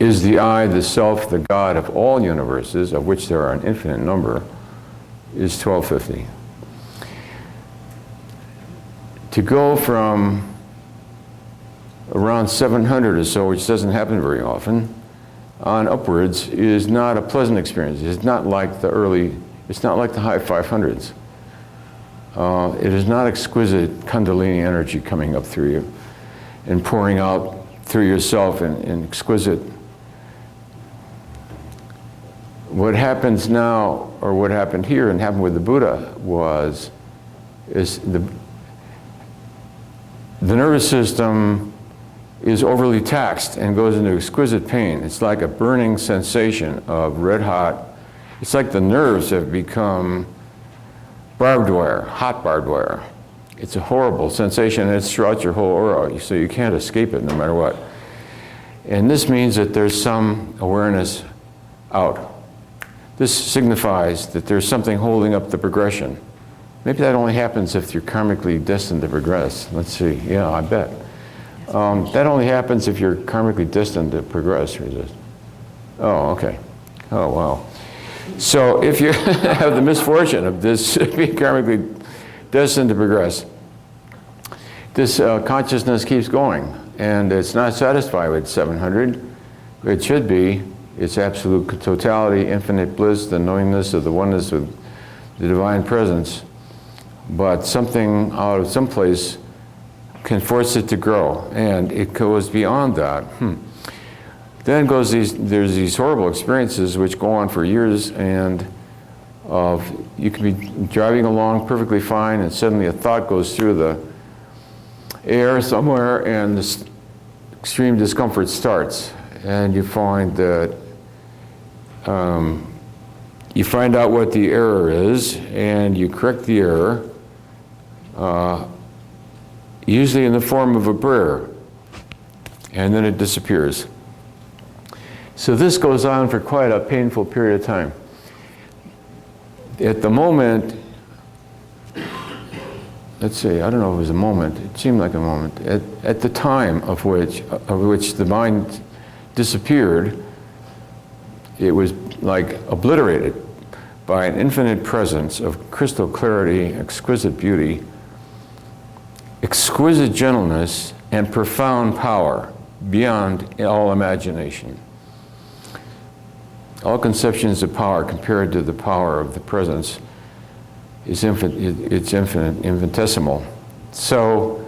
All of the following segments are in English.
is the I, the self, the God of all universes, of which there are an infinite number, is 1250. To go from around 700 or so, which doesn't happen very often, on upwards is not a pleasant experience. It's not like the high 500s. It is not exquisite Kundalini energy coming up through you and pouring out through yourself in exquisite. What happens now, or what happened here and happened with the Buddha, is the nervous system is overly taxed and goes into exquisite pain. It's like a burning sensation of red hot. It's like the nerves have become barbed wire, hot barbed wire. It's a horrible sensation, and it's throughout your whole aura, so you can't escape it no matter what. And this means that there's some awareness out. This signifies that there's something holding up the progression. Maybe that only happens if you're karmically destined to progress. Let's see, yeah, I bet. That only happens if you're karmically destined to progress. Oh, okay. Oh, wow. So if you have the misfortune of this being karmically destined to progress, this consciousness keeps going, and it's not satisfied with 700. It should be its absolute totality, infinite bliss, the knowingness of the oneness of the divine presence. But something out of some place can force it to grow, and it goes beyond that. Then there's these horrible experiences which go on for years, and you can be driving along perfectly fine, and suddenly a thought goes through the air somewhere, and this extreme discomfort starts, and you find that you find out what the error is, and you correct the error, usually in the form of a prayer, and then it disappears. So this goes on for quite a painful period of time. At the moment, let's see, I don't know if it was a moment, it seemed like a moment. At the time of which the mind disappeared, it was like obliterated by an infinite presence of crystal clarity, exquisite beauty, exquisite gentleness, and profound power beyond all imagination. All conceptions of power compared to the power of the presence is it's infinite, infinitesimal. So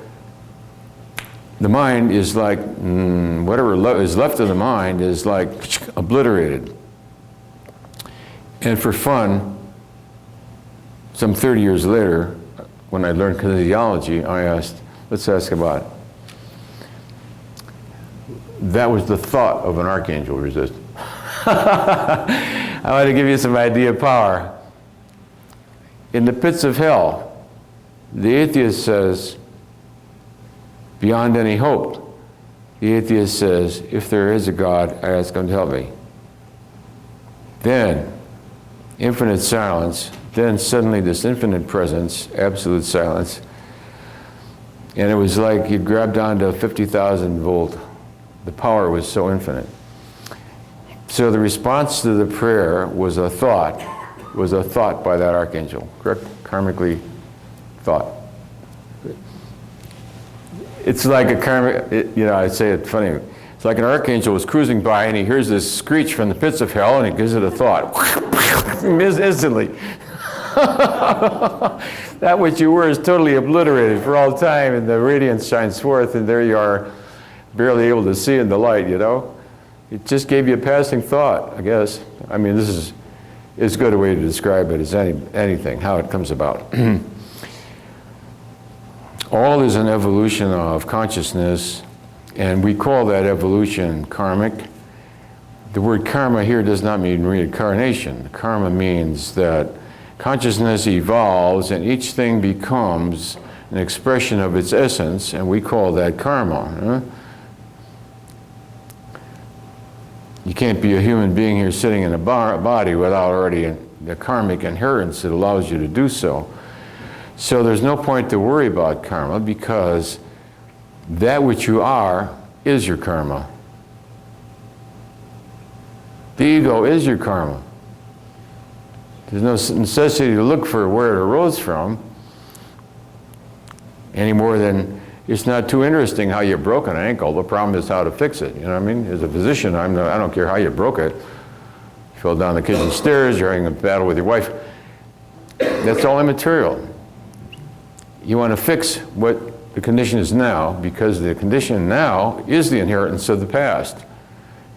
the mind is like, whatever is left of the mind is like obliterated. And for fun, some 30 years later, when I learned kinesiology, I asked, let's ask about it. That was the thought of an archangel resist. I want to give you some idea of power. In the pits of hell, the atheist says, beyond any hope, the atheist says, if there is a God, I ask him to help me. Then, infinite silence, then suddenly this infinite presence, absolute silence, and it was like you'd grabbed onto a 50,000 volt. The power was so infinite. So the response to the prayer was a thought by that archangel, correct? Karmically thought. It's like a karmic, I say it funny. It's like an archangel was cruising by and he hears this screech from the pits of hell and he gives it a thought. Instantly. That which you were is totally obliterated for all time, and the radiance shines forth, and there you are, barely able to see in the light, It just gave you a passing thought, I guess. I mean, this is as good a way to describe it as anything, how it comes about. All is an evolution of consciousness, and we call that evolution karmic. The word karma here does not mean reincarnation. Karma means that consciousness evolves and each thing becomes an expression of its essence, and we call that karma. You can't be a human being here sitting in a body without already the karmic inheritance that allows you to do so. So there's no point to worry about karma, because that which you are is your karma. The ego is your karma. There's no necessity to look for where it arose from any more than it's not too interesting how you broke an ankle. The problem is how to fix it. You know what I mean? As a physician, I don't care how you broke it. You fell down the kitchen stairs, you're having a battle with your wife. That's all immaterial. You want to fix what the condition is now, because the condition now is the inheritance of the past.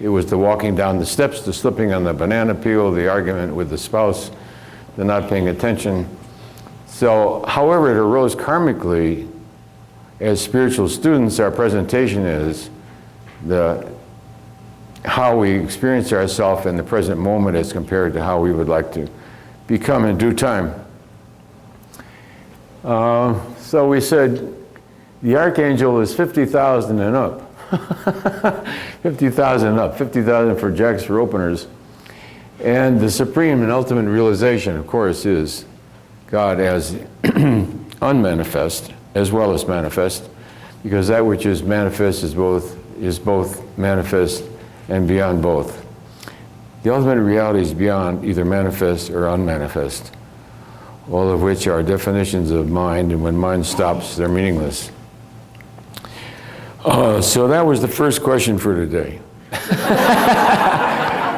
It was the walking down the steps, the slipping on the banana peel, the argument with the spouse, the not paying attention. So, however it arose karmically, as spiritual students, our presentation is how we experience ourselves in the present moment as compared to how we would like to become in due time. So we said the archangel is 50,000 and up. 50,000 and up, 50,000 for jacks for openers. And the supreme and ultimate realization, of course, is God as unmanifest as well as manifest, because that which is manifest is both manifest and beyond both. The ultimate reality is beyond either manifest or unmanifest, all of which are definitions of mind, and when mind stops, they're meaningless. So that was the first question for today.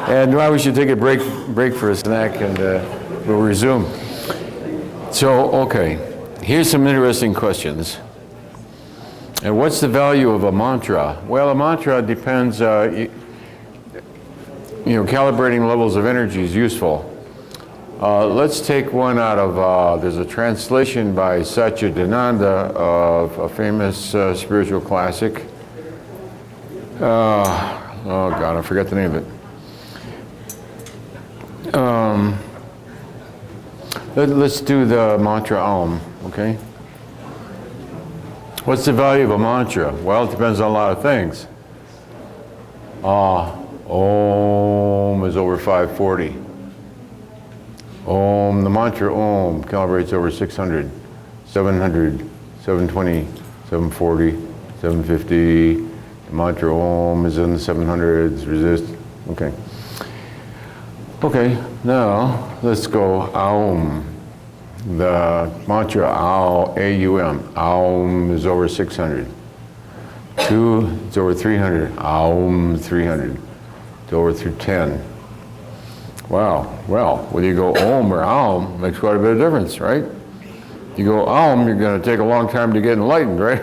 And now we should take a break for a snack, and we'll resume. So, okay, here's some interesting questions. And what's the value of a mantra? Well, a mantra depends, calibrating levels of energy is useful. Let's take one out of, there's a translation by Satchidananda of a famous spiritual classic. Oh God, I forgot the name of it. Let's do the mantra Om, okay? What's the value of a mantra? Well, it depends on a lot of things. Om is over 540. Om, the mantra Om calibrates over 600, 700, 720, 740, 750. The mantra Om is in the 700s, resist. Okay. Okay, now let's go Aum. The mantra A-U-M. Aum is over 600. 2, it's over 300. Aum, 300. It's over through 10. Wow, well, whether you go Om or Aum makes quite a bit of difference, right? You go Aum, you're going to take a long time to get enlightened, right?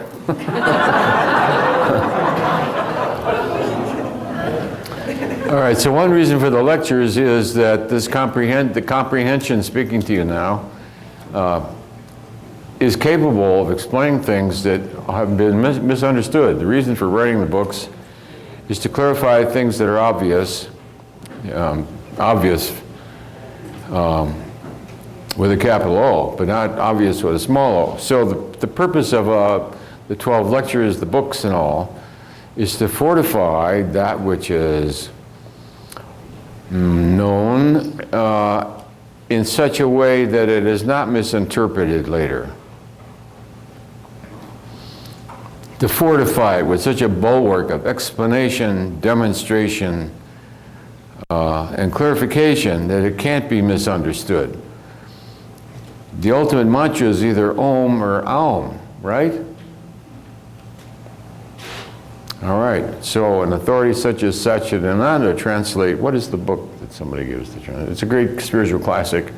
All right, so one reason for the lectures is that the comprehension speaking to you now is capable of explaining things that have been misunderstood. The reason for writing the books is to clarify things that are obvious with a capital O, but not obvious with a small o. So the purpose of the 12 lectures, the books and all, is to fortify that which is known in such a way that it is not misinterpreted later. To fortify it with such a bulwark of explanation, demonstration, and clarification that it can't be misunderstood. The ultimate mantra is either Om or Aum, right? All right, so an authority such as Satchidananda translate, what is the book that somebody gives to translate? It's a great spiritual classic.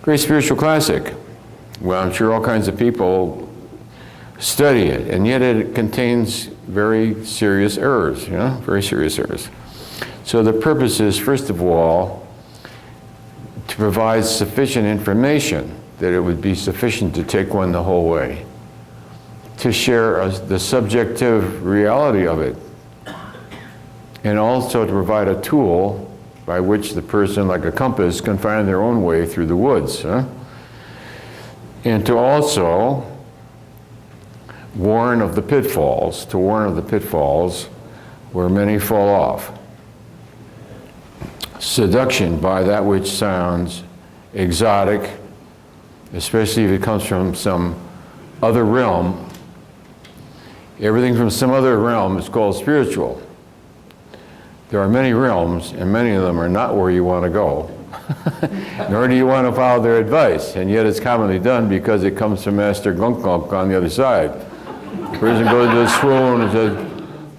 Great spiritual classic. Well, I'm sure all kinds of people study it, and yet it contains very serious errors, very serious errors. So the purpose is, first of all, to provide sufficient information that it would be sufficient to take one the whole way, to share the subjective reality of it, and also to provide a tool by which the person, like a compass, can find their own way through the woods. And to also warn of the pitfalls, where many fall off. Seduction by that which sounds exotic, especially if it comes from some other realm. Everything from some other realm is called spiritual. there are many realms, and many of them are not where you want to go, nor do you want to follow their advice, and yet it's commonly done because it comes from Master Gunk Gunk on the other side. The person goes into a swoon and says,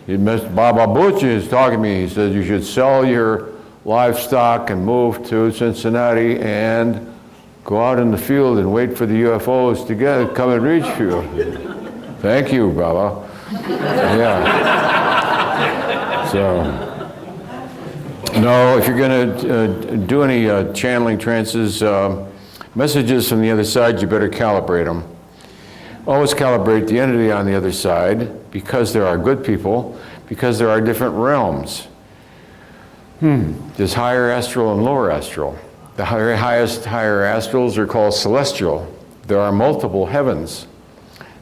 Mr. Baba Butch is talking to me. He says you should sell your livestock and move to Cincinnati and go out in the field and wait for the UFOs to come and reach you. Thank you, Baba. Yeah. So, no, if you're going to do any channeling trances, messages from the other side, you better calibrate them. Always calibrate the entity on the other side, because there are good people, because there are different realms. There's higher astral and lower astral. The highest higher astrals are called celestial. There are multiple heavens.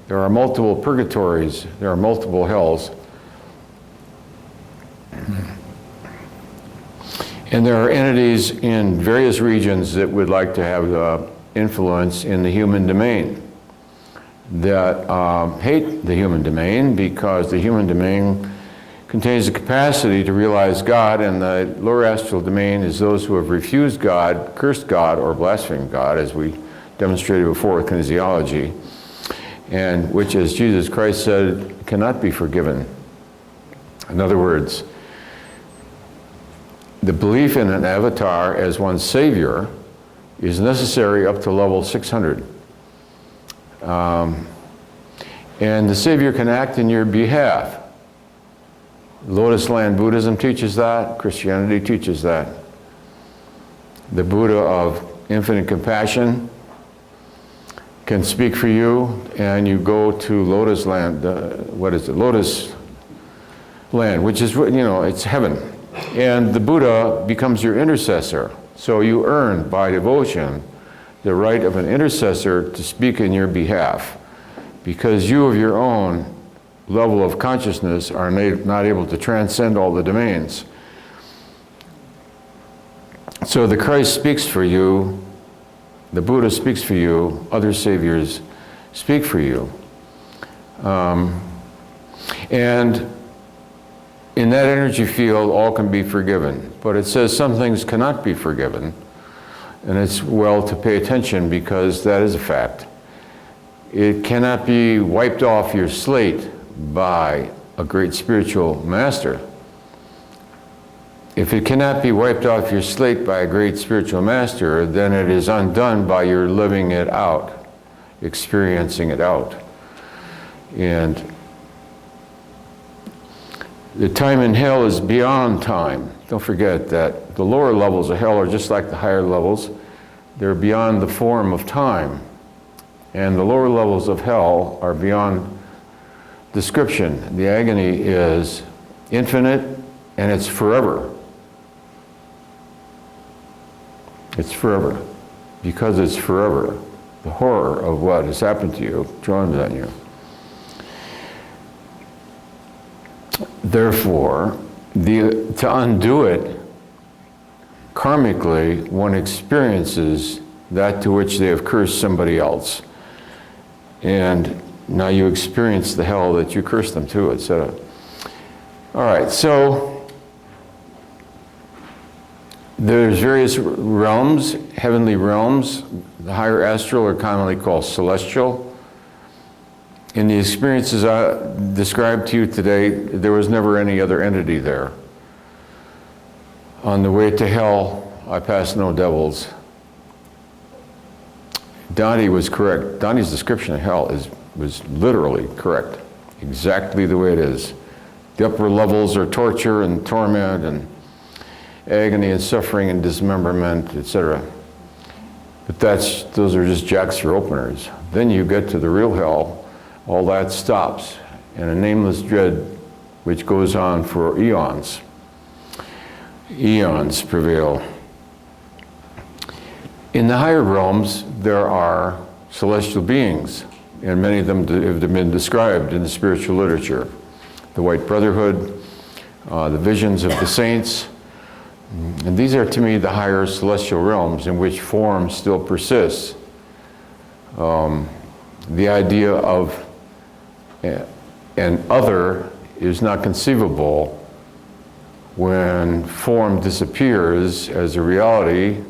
There are multiple purgatories. There are multiple hells. And there are entities in various regions that would like to have influence in the human domain, that hate the human domain because the human domain contains the capacity to realize God, and the lower astral domain is those who have refused God, cursed God, or blasphemed God, as we demonstrated before with kinesiology, and which, as Jesus Christ said, cannot be forgiven. In other words, the belief in an avatar as one's savior is necessary up to level 600. And the savior can act in your behalf. Lotus Land Buddhism teaches that. Christianity teaches that. The Buddha of infinite compassion can speak for you, and you go to Lotus Land, Lotus Land, which is, it's heaven. And the Buddha becomes your intercessor. So you earn, by devotion, the right of an intercessor to speak in your behalf, because you of your own level of consciousness are not able to transcend all the domains. So the Christ speaks for you, the Buddha speaks for you, other saviors speak for you. And in that energy field, all can be forgiven. But it says some things cannot be forgiven. And it's well to pay attention, because that is a fact. It cannot be wiped off your slate by a great spiritual master. If it cannot be wiped off your slate by a great spiritual master, then it is undone by your living it out, experiencing it out. And the time in hell is beyond time. Don't forget that the lower levels of hell are just like the higher levels. They're beyond the form of time. And the lower levels of hell are beyond description. The agony is infinite, and it's forever. It's forever. Because it's forever, the horror of what has happened to you dawns on you. Therefore, to undo it, karmically, one experiences that to which they have cursed somebody else. And now you experience the hell that you cursed them to, etc. All right, so there's various realms, heavenly realms. The higher astral are commonly called celestial. In the experiences I described to you today, there was never any other entity there. On the way to hell, I passed no devils. Donnie was correct. Donnie's description of hell was literally correct, exactly the way it is. The upper levels are torture and torment and agony and suffering and dismemberment, etc. But those are just jacks for openers. Then you get to the real hell. All that stops, and a nameless dread which goes on for eons. Eons prevail. In the higher realms, there are celestial beings, and many of them have been described in the spiritual literature. The White Brotherhood, the visions of the saints, and these are, to me, the higher celestial realms in which form still persists. The idea of an other is not conceivable when form disappears as a reality,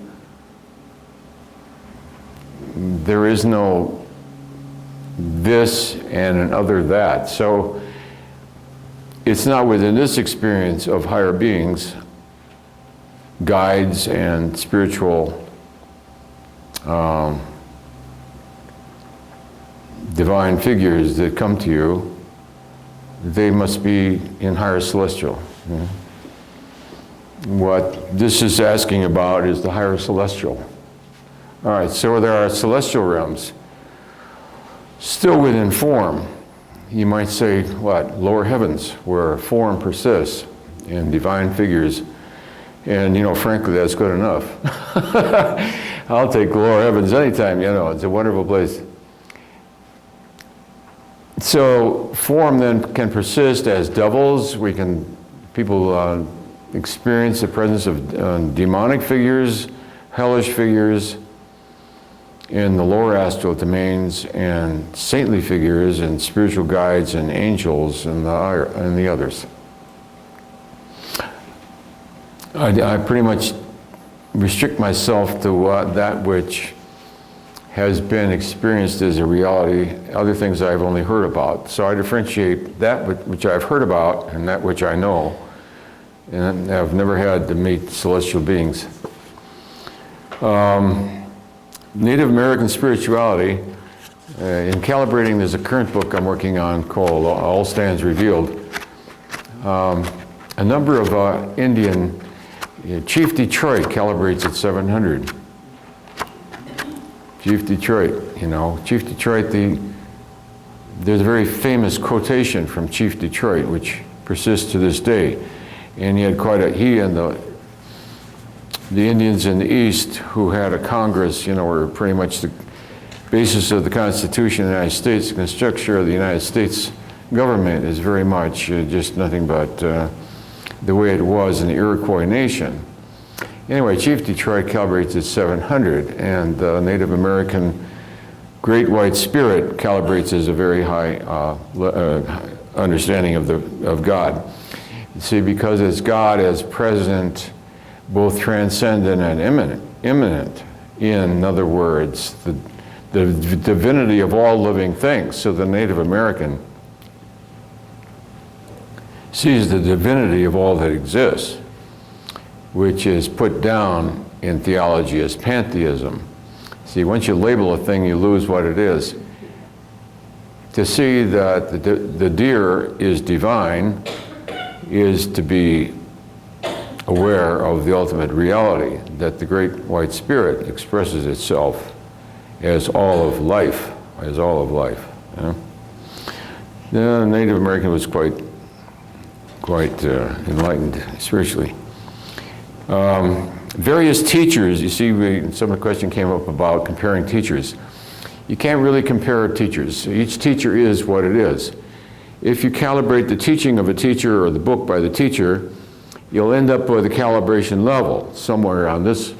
there is no this and an other that. So it's not within this experience of higher beings, guides and spiritual divine figures that come to you. They must be in higher celestial. What this is asking about is the higher celestial. All right, so there are celestial realms still within form. You might say, what? Lower heavens, where form persists in divine figures. And, you know, frankly, that's good enough. I'll take lower heavens anytime, you know, it's a wonderful place. So form then can persist as devils. People experience the presence of demonic figures, hellish figures in the lower astral domains, and saintly figures and spiritual guides and angels and the others. I pretty much restrict myself to that which has been experienced as a reality. Other things I've only heard about. So I differentiate that which I've heard about and that which I know. And I've never had to meet celestial beings. Native American spirituality, in calibrating, there's a current book I'm working on called All Stands Revealed. A number of Indian, Chief Detroit calibrates at 700. Chief Detroit, you know, Chief Detroit, there's a very famous quotation from Chief Detroit, which persists to this day. And he and the Indians in the East who had a Congress, you know, were pretty much the basis of the Constitution of the United States. The structure of the United States government is very much just nothing but the way it was in the Iroquois Nation. Anyway, Chief Detroit calibrates at 700, and the Native American Great White Spirit calibrates as a very high understanding of God. You see, because it's God as present, both transcendent and immanent. In other words, the divinity of all living things. So the Native American sees the divinity of all that exists, which is put down in theology as pantheism. See, once you label a thing, you lose what it is. To see that the deer is divine is to be aware of the ultimate reality, that the Great White Spirit expresses itself as all of life, You know? The Native American was quite enlightened spiritually. Various teachers, you see, some of the question came up about comparing teachers. You can't really compare teachers. Each teacher is what it is. If you calibrate the teaching of a teacher or the book by the teacher, you'll end up with a calibration level somewhere around this.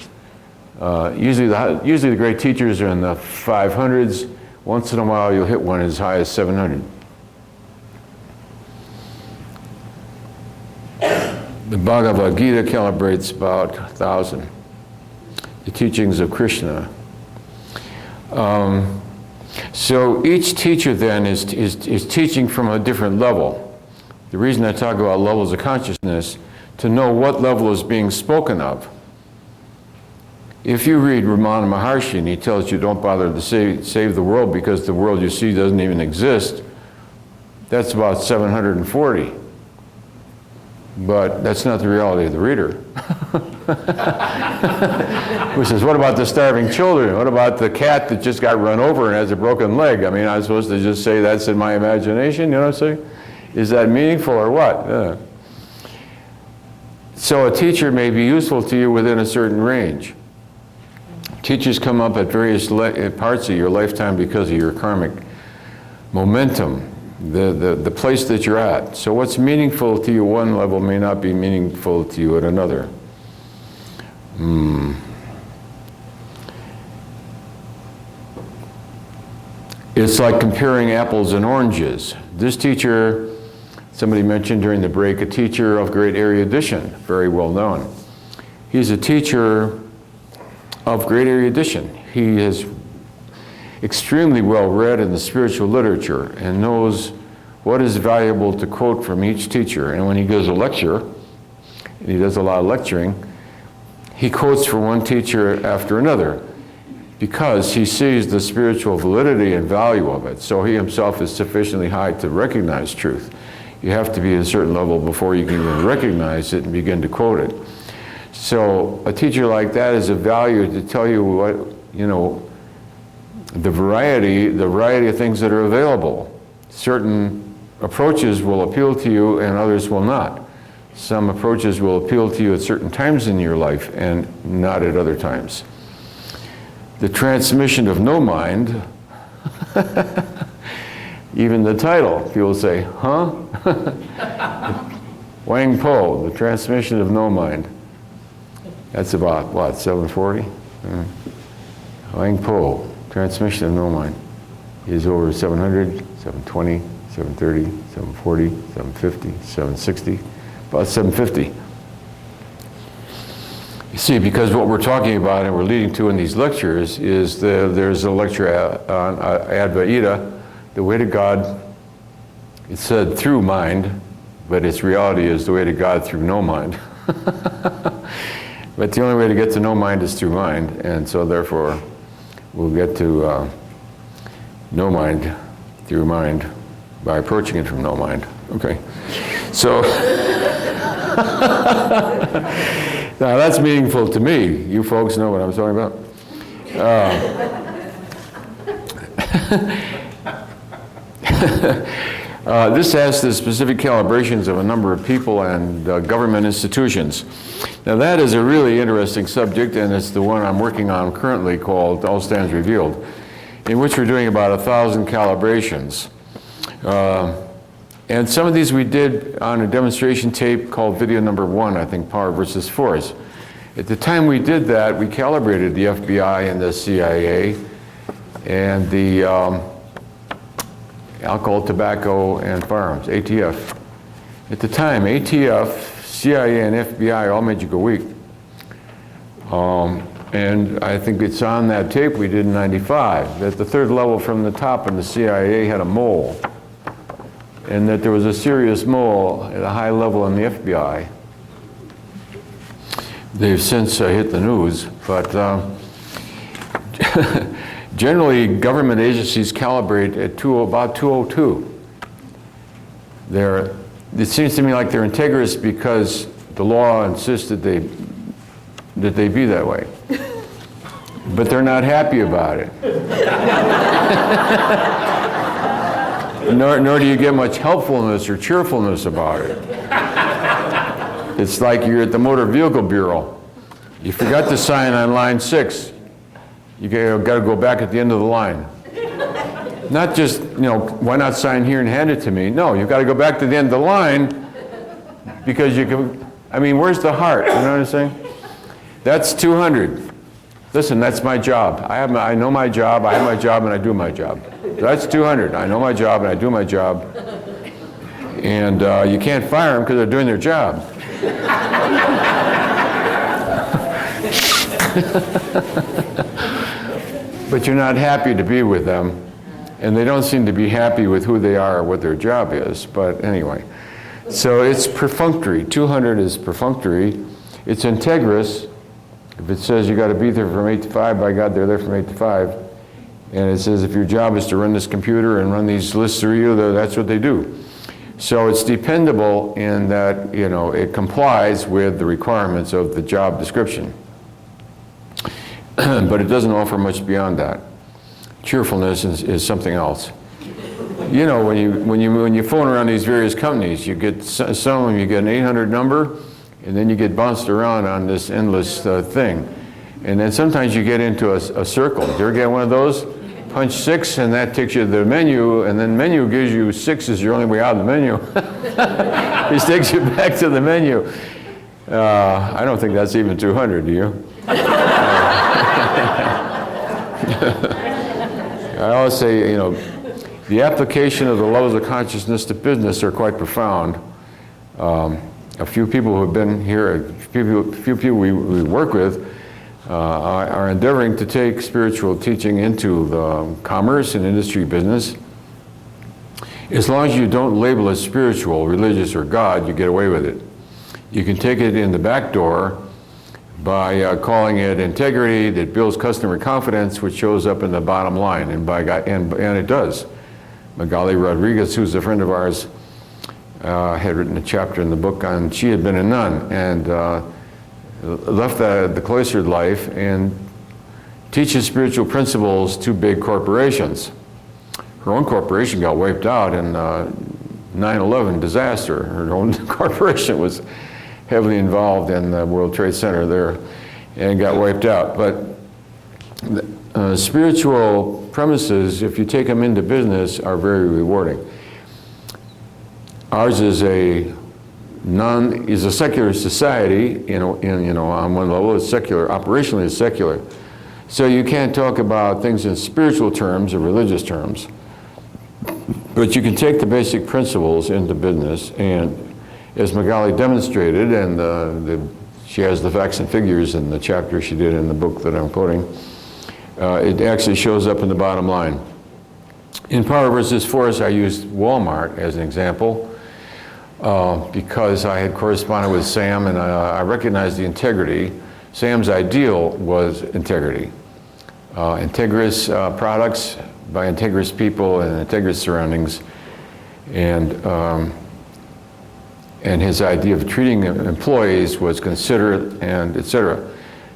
Usually the great teachers are in the 500s. Once in a while you'll hit one as high as 700. The Bhagavad Gita calibrates about 1,000. The teachings of Krishna. So each teacher then is teaching from a different level. The reason I talk about levels of consciousness, to know what level is being spoken of. If you read Ramana Maharshi and he tells you don't bother to save the world because the world you see doesn't even exist, that's about 740. But that's not the reality of the reader. Who says, what about the starving children? What about the cat that just got run over and has a broken leg? I mean, I'm supposed to just say that's in my imagination, you know what I'm saying? Is that meaningful or what? Yeah. So a teacher may be useful to you within a certain range. Teachers come up at various parts of your lifetime because of your karmic momentum, the place that you're at. So what's meaningful to you at one level may not be meaningful to you at another. It's like comparing apples and oranges. This teacher Somebody mentioned during the break a teacher of great erudition, very well known. He's a teacher of great erudition. He is extremely well read in the spiritual literature and knows what is valuable to quote from each teacher. And when he gives a lecture, and he does a lot of lecturing, he quotes from one teacher after another because he sees the spiritual validity and value of it. So he himself is sufficiently high to recognize truth. You have to be at a certain level before you can even recognize it and begin to quote it. So a teacher like that is of value to tell you what, the variety of things that are available. Certain approaches will appeal to you and others will not. Some approaches will appeal to you at certain times in your life and not at other times. The transmission of no mind, even the title, people say, huh? Wang Po, the transmission of no mind. That's about, what, 740? Wang Po, transmission of no mind, is over 700, 720, 730, 740, 750, 760, about 750. You see, because what we're talking about and we're leading to in these lectures is there's a lecture on Advaita, the way to God. It's said through mind, but its reality is the way to God through no mind. But the only way to get to no mind is through mind, and so therefore we'll get to no mind through mind by approaching it from no mind. Okay, so now that's meaningful to me. You folks know what I'm talking about. This has the specific calibrations of a number of people and government institutions. Now that is a really interesting subject, and it's the one I'm working on currently called All Stands Revealed, in which we're doing about 1,000 calibrations. And some of these we did on a demonstration tape called video number 1, I think, Power versus Force. At the time we did that, we calibrated the FBI and the CIA and the Alcohol, Tobacco, and Firearms, ATF. At the time, ATF, CIA, and FBI all made you go weak. And I think it's on that tape we did in '95, that the third level from the top in the CIA had a mole, and that there was a serious mole at a high level in the FBI. They've since hit the news, but generally government agencies calibrate at about 202. It seems to me like they're integrous because the law insists that they be that way. But they're not happy about it. Nor do you get much helpfulness or cheerfulness about it. It's like you're at the Motor Vehicle Bureau. You forgot to sign on line 6. You got to go back at the end of the line. Not just, why not sign here and hand it to me? No, you've got to go back to the end of the line because you can, where's the heart? You know what I'm saying? That's 200. Listen, that's my job. I know my job, I have my job, and I do my job. That's 200. I know my job, and I do my job. And you can't fire them because they're doing their job. But you're not happy to be with them, and they don't seem to be happy with who they are or what their job is. But anyway, so it's perfunctory. 200 is perfunctory. It's integrous. If it says you got to be there from 8 to 5, by God, they're there from 8 to 5. And it says if your job is to run this computer and run these lists through you, that's what they do. So it's dependable in that, it complies with the requirements of the job description. But it doesn't offer much beyond that. Cheerfulness is something else. When you phone around these various companies, you get some of them, you get an 800 number, and then you get bounced around on this endless thing. And then sometimes you get into a circle. Do you ever get one of those? Punch 6, and that takes you to the menu, and then menu gives you 6 is your only way out of the menu. It takes you back to the menu. I don't think that's even 200, do you? I always say, The application of the levels of consciousness to business are quite profound. A few people who have been here, a few people we work with, are endeavoring to take spiritual teaching into the commerce and industry business. As long as you don't label it spiritual, religious, or God, you get away with it. You can take it in the back door by calling it integrity that builds customer confidence, which shows up in the bottom line, and it does. Magali Rodriguez, who's a friend of ours, had written a chapter in the book on, she had been a nun and left the cloistered life and teaches spiritual principles to big corporations. Her own corporation got wiped out in 9/11 disaster. Her own corporation was heavily involved in the World Trade Center there and got wiped out. But spiritual premises, if you take them into business, are very rewarding. Ours is a secular society, on one level. It's secular, operationally it's secular. So you can't talk about things in spiritual terms or religious terms. But you can take the basic principles into business, and as Magali demonstrated, and she has the facts and figures in the chapter she did in the book that I'm quoting, it actually shows up in the bottom line. In Power versus Force, I used Walmart as an example because I had corresponded with Sam and I recognized the integrity. Sam's ideal was integrity. Integrous products by integrous people and integrous surroundings, and his idea of treating employees was considerate and etc.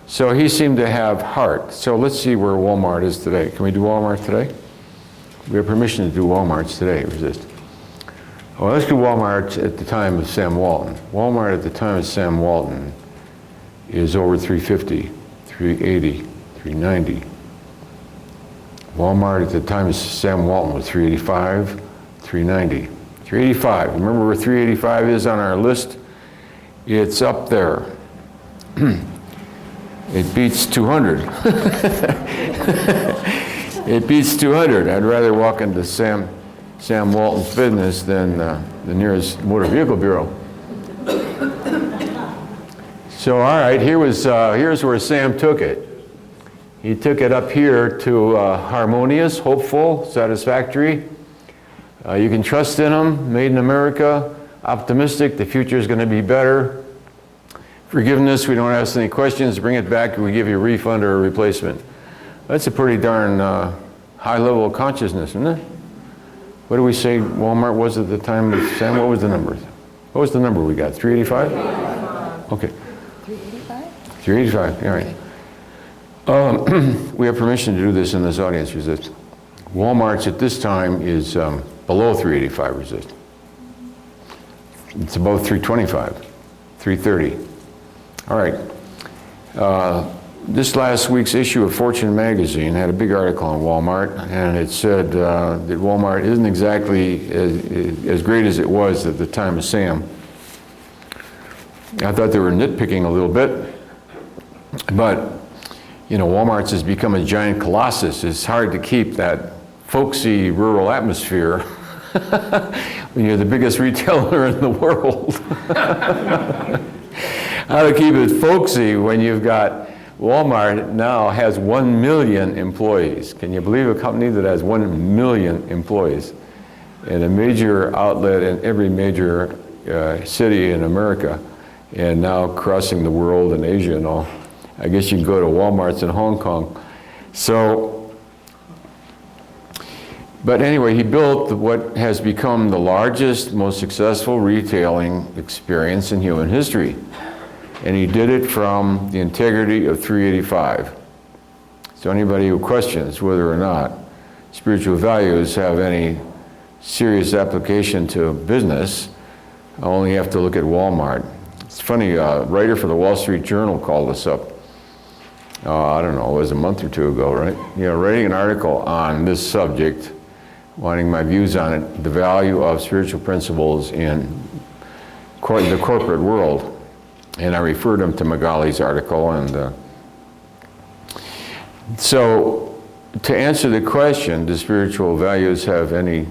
So he seemed to have heart. So let's see where Walmart is today. Can we do Walmart today? We have permission to do Walmarts today. Resist. Well, let's do Walmart at the time of Sam Walton. Walmart at the time of Sam Walton is over 350, 380, 390. Walmart at the time of Sam Walton was 385, 390. 385. Remember where 385 is on our list? It's up there. It beats 200. It beats 200. I'd rather walk into Sam Walton's business than the nearest motor vehicle bureau. So, all right, here's where Sam took it. He took it up here to harmonious, hopeful, satisfactory. You can trust in them, made in America, optimistic, the future is going to be better. Forgiveness, we don't ask any questions, bring it back, we give you a refund or a replacement. That's a pretty darn high level of consciousness, isn't it? What do we say Walmart was at the time of Sam? What was the number? What was the number we got? 385? Okay. 385? 385, all right. We have permission to do this in this audience, resist. Walmart's at this time is below 385 resist. It's above 325, 330. All right. This last week's issue of Fortune magazine had a big article on Walmart, and it said that Walmart isn't exactly as great as it was at the time of Sam. I thought they were nitpicking a little bit, but Walmart's has become a giant colossus. It's hard to keep that folksy rural atmosphere when you're the biggest retailer in the world. How to keep it folksy when you've got Walmart now has 1 million employees. Can you believe a company that has 1 million employees and a major outlet in every major city in America and now crossing the world and Asia and all? I guess you can go to Walmart's in Hong Kong. But anyway, he built what has become the largest, most successful retailing experience in human history. And he did it from the integrity of 385. So anybody who questions whether or not spiritual values have any serious application to business, only have to look at Walmart. It's funny, a writer for the Wall Street Journal called us up. I don't know, it was a month or two ago, right? Writing an article on this subject, wanting my views on it, the value of spiritual principles in the corporate world. And I referred him to Magali's article, and so to answer the question, do spiritual values have any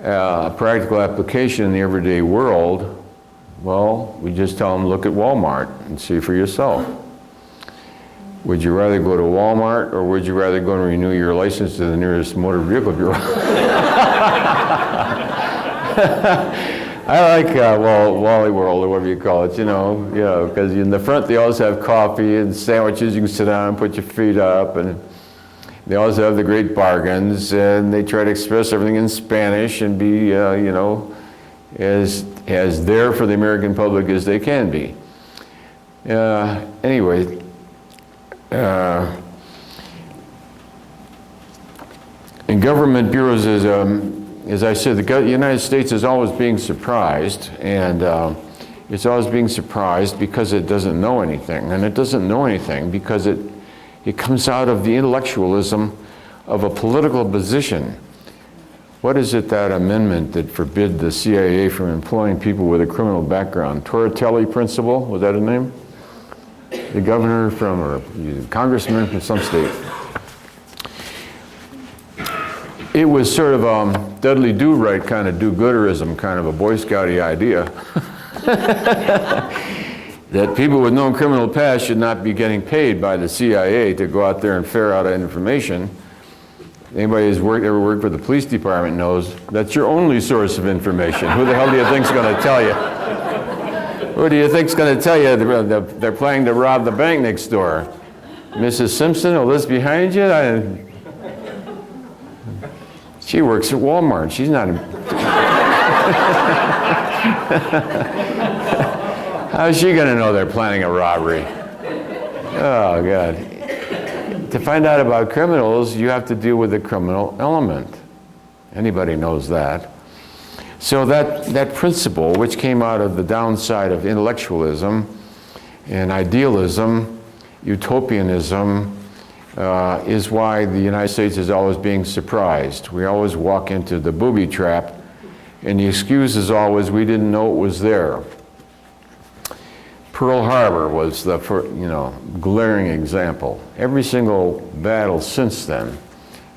practical application in the everyday world? Well, we just tell them, look at Walmart and see for yourself. Would you rather go to Walmart, or would you rather go and renew your license to the nearest motor vehicle bureau? I like Wally World, or whatever you call it, because in the front they always have coffee and sandwiches. You can sit down and put your feet up, and they always have the great bargains, and they try to express everything in Spanish and be, as there for the American public as they can be. Anyway, in government bureaus, as I said, the United States is always being surprised, and it's always being surprised because it doesn't know anything. And it doesn't know anything because it comes out of the intellectualism of a political position. What is it, that amendment that forbid the CIA from employing people with a criminal background? Torricelli principle, was that a name? The governor from, or congressman from some state. It was sort of Dudley Do-Right kind of do-gooderism, kind of a Boy Scouty idea. That people with known criminal past should not be getting paid by the CIA to go out there and ferret out information. Anybody who's ever worked for the police department knows that's your only source of information. Who the hell do you think's going to tell you? Who do you think's going to tell you they're planning to rob the bank next door? Mrs. Simpson, a list behind you? She works at Walmart. She's not. How's she going to know they're planning a robbery? Oh, God. To find out about criminals, you have to deal with the criminal element. Anybody knows that. So that principle, which came out of the downside of intellectualism and idealism, utopianism, is why the United States is always being surprised. We always walk into the booby trap, and the excuse is always, we didn't know it was there. Pearl Harbor was the glaring example. Every single battle since then,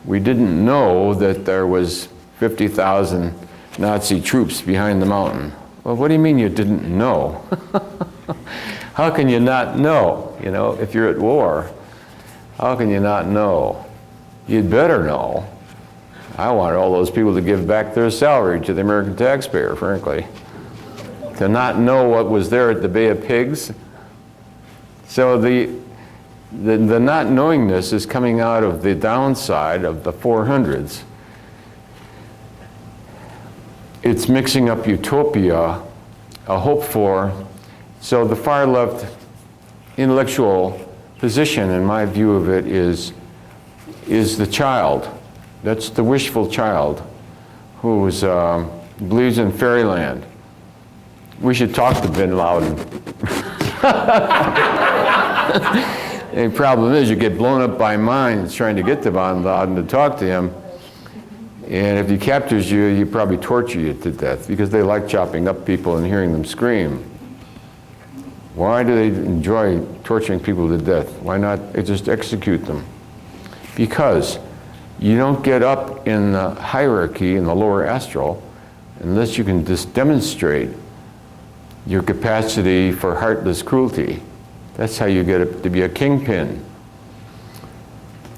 we didn't know that there was 50,000 Nazi troops behind the mountain. Well, what do you mean you didn't know? How can you not know? If you're at war, how can you not know? You'd better know. I want all those people to give back their salary to the American taxpayer, frankly. To not know what was there at the Bay of Pigs. So the not knowingness is coming out of the downside of the 400s. It's mixing up utopia, a hope for. So the far left intellectual position, in my view of it, is the child. That's the wishful child who believes in fairyland. We should talk to Bin Laden. The problem is you get blown up by minds trying to get to Bin Laden to talk to him. And if he captures you, he probably torture you to death because they like chopping up people and hearing them scream. Why do they enjoy torturing people to death? Why not just execute them? Because you don't get up in the hierarchy in the lower astral unless you can just demonstrate your capacity for heartless cruelty. That's how you get to be a kingpin.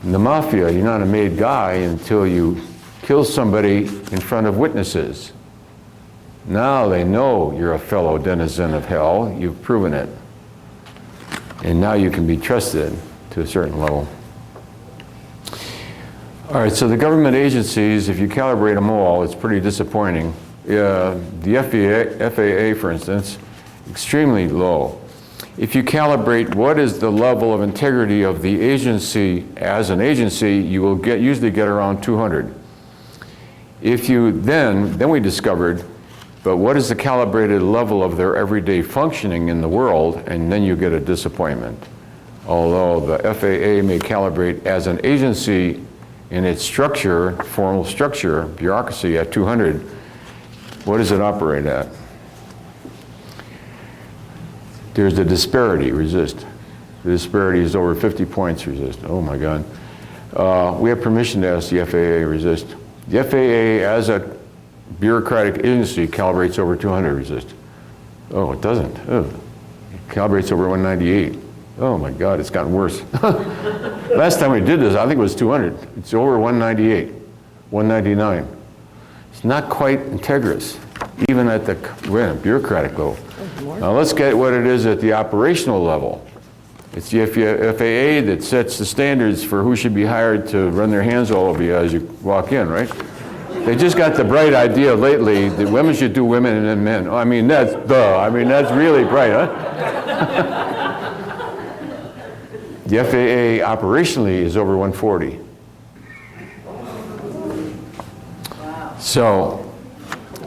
In the mafia, you're not a made guy until you kill somebody in front of witnesses. Now they know you're a fellow denizen of hell. You've proven it. And now you can be trusted to a certain level. All right, so the government agencies, if you calibrate them all, it's pretty disappointing. The FAA, for instance, extremely low. If you calibrate what is the level of integrity of the agency as an agency, you will usually get around 200. If you then we discovered, but what is the calibrated level of their everyday functioning in the world, and then you get a disappointment. Although the FAA may calibrate as an agency in its structure, formal structure, bureaucracy at 200, what does it operate at? There's the disparity, resist. The disparity is over 50 points, resist. Oh my God. We have permission to ask the FAA resist. The FAA, as a bureaucratic agency, calibrates over 200 resist. Oh, it doesn't. Oh. It calibrates over 198. Oh my God, it's gotten worse. Last time we did this, I think it was 200. It's over 198, 199. It's not quite integrous, even at the bureaucratic level. Now let's get what it is at the operational level. It's the FAA that sets the standards for who should be hired to run their hands all over you as you walk in, right? They just got the bright idea lately that women should do women and men. I mean, that's really bright, huh? The FAA operationally is over 140. Wow. So,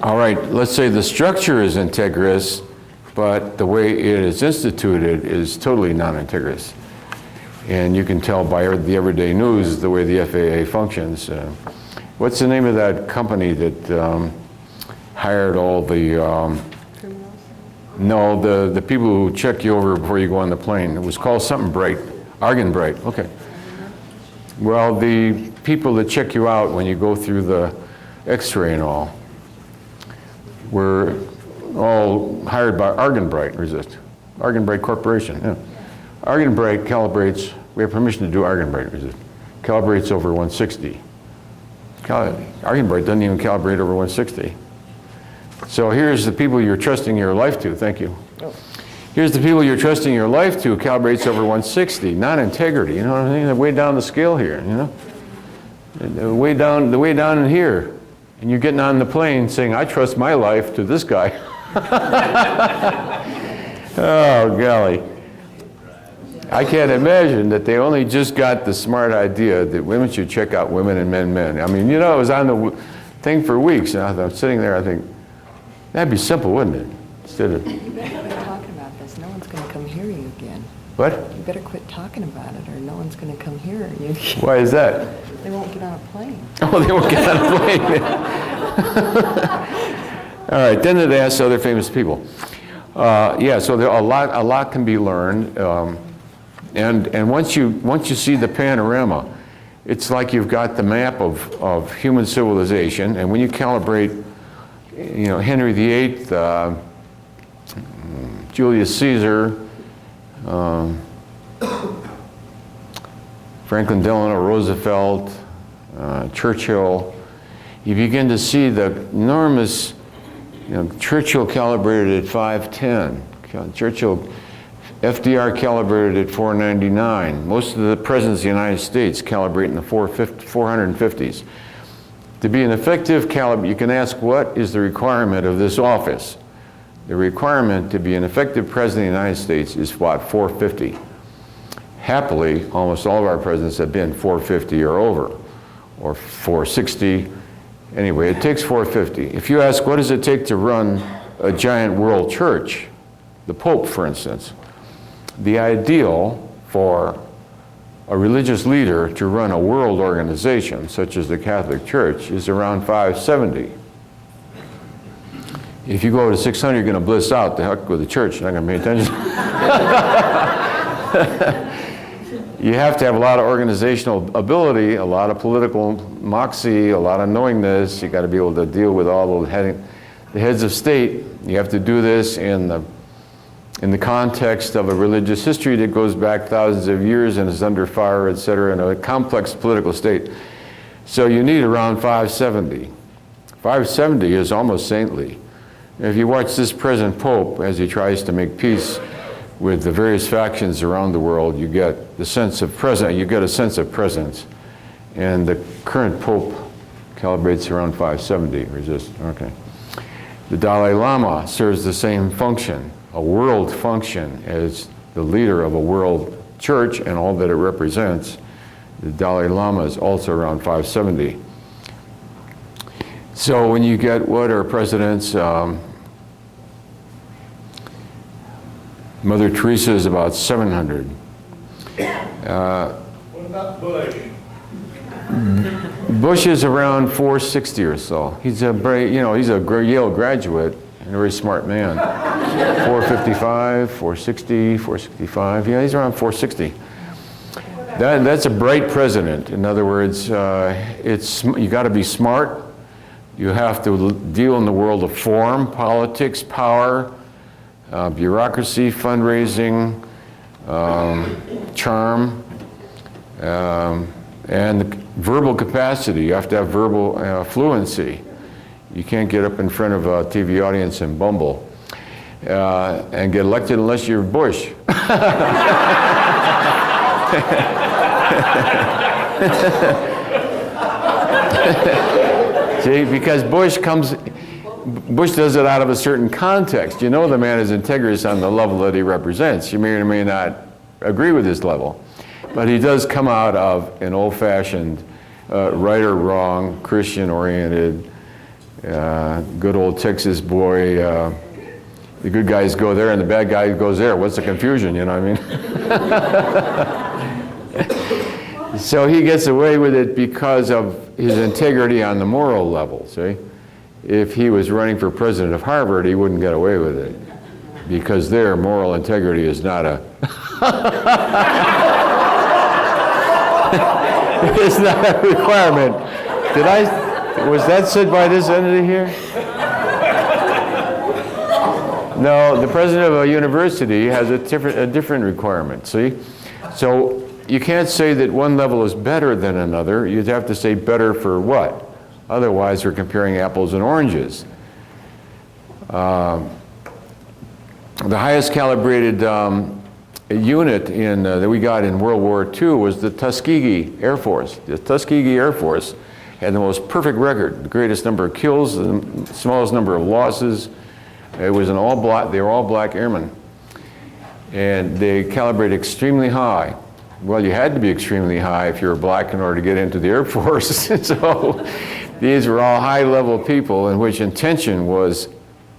all right, let's say the structure is integrous, but the way it is instituted is totally non-integrous. And you can tell by the everyday news the way the FAA functions. What's the name of that company that hired all the no, the people who check you over before you go on the plane? It was called something Bright. Argon Bright, okay. Well, the people that check you out when you go through the x-ray and all were all hired by Argon Bright Resist. Argon Bright Corporation, yeah. Argon Bright calibrates, we have permission to do Argon Bright Resist, calibrates over 160. Argon Bright doesn't even calibrate over 160. So here's the people you're trusting your life to, thank you. Oh. Here's the people you're trusting your life to, calibrates over 160, not integrity, you know what I mean? They're way down the scale here, you know? They're way down in here. And you're getting on the plane saying, I trust my life to this guy. Oh, golly. I can't imagine that they only just got the smart idea that women should check out women and men. I mean, you know, it was on the thing for weeks, and I'm sitting there, I think, that'd be simple, wouldn't it? Instead of... You better quit talking about this. No one's going to come hear you again. What? You better quit talking about it, or no one's going to come hear you. Why is that? They won't get on a plane. Oh, they won't get on a plane. All right, then they ask other famous people. Yeah, so there a lot can be learned, and once you see the panorama, it's like you've got the map of human civilization, and when you calibrate, you know, Henry VIII, Julius Caesar, Franklin Delano Roosevelt, Churchill, you begin to see the enormous, you know, Churchill calibrated at 510. FDR calibrated at 499. Most of the presidents of the United States calibrate in the 450s. To be an effective caliber, you can ask, what is the requirement of this office? The requirement to be an effective president of the United States is what, 450. Happily, almost all of our presidents have been 450 or over, or 460. Anyway, it takes 450. If you ask, what does it take to run a giant world church, the Pope, for instance, the ideal for a religious leader to run a world organization, such as the Catholic Church, is around 570. If you go to 600, you're going to bliss out. The heck with the church, you're not going to pay attention. You have to have a lot of organizational ability, a lot of political moxie, a lot of knowingness. You got to be able to deal with all the heads of state. You have to do this in the context of a religious history that goes back thousands of years and is under fire, et cetera, in a complex political state. So you need around 570. 570 is almost saintly. If you watch this present Pope as he tries to make peace with the various factions around the world, you get the sense of presence. You get a sense of presence, and the current Pope calibrates around 570. Resist. Okay. The Dalai Lama serves the same function, a world function, as the leader of a world church and all that it represents. The Dalai Lama is also around 570. So when you get what are presidents, Mother Teresa is about 700. What about Bush? Bush is around 460 or so. He's a Yale graduate and a very smart man. 455, 460, 465. Yeah, he's around 460. That's a bright president. In other words, you got to be smart. You have to deal in the world of form, politics, power, bureaucracy, fundraising, charm, and verbal capacity. You have to have verbal fluency. You can't get up in front of a TV audience and bumble and get elected unless you're Bush. See, because Bush does it out of a certain context. You know the man is integrous on the level that he represents. You may or may not agree with his level. But he does come out of an old-fashioned, right or wrong, Christian-oriented, good old Texas boy. The good guys go there and the bad guy goes there. What's the confusion, you know what I mean? So he gets away with it because of his integrity on the moral level, see? If he was running for president of Harvard, he wouldn't get away with it. Because their moral integrity is not a... it's not a requirement. Was that said by this entity here? No, the president of a university has a different requirement, see? So you can't say that one level is better than another. You'd have to say better for what? Otherwise, we're comparing apples and oranges. The highest calibrated unit that we got in World War II was the Tuskegee Air Force. The Tuskegee Air Force had the most perfect record, the greatest number of kills, the smallest number of losses. It was they were all black airmen. And they calibrated extremely high. Well, you had to be extremely high if you were black in order to get into the Air Force. So these were all high-level people in which intention was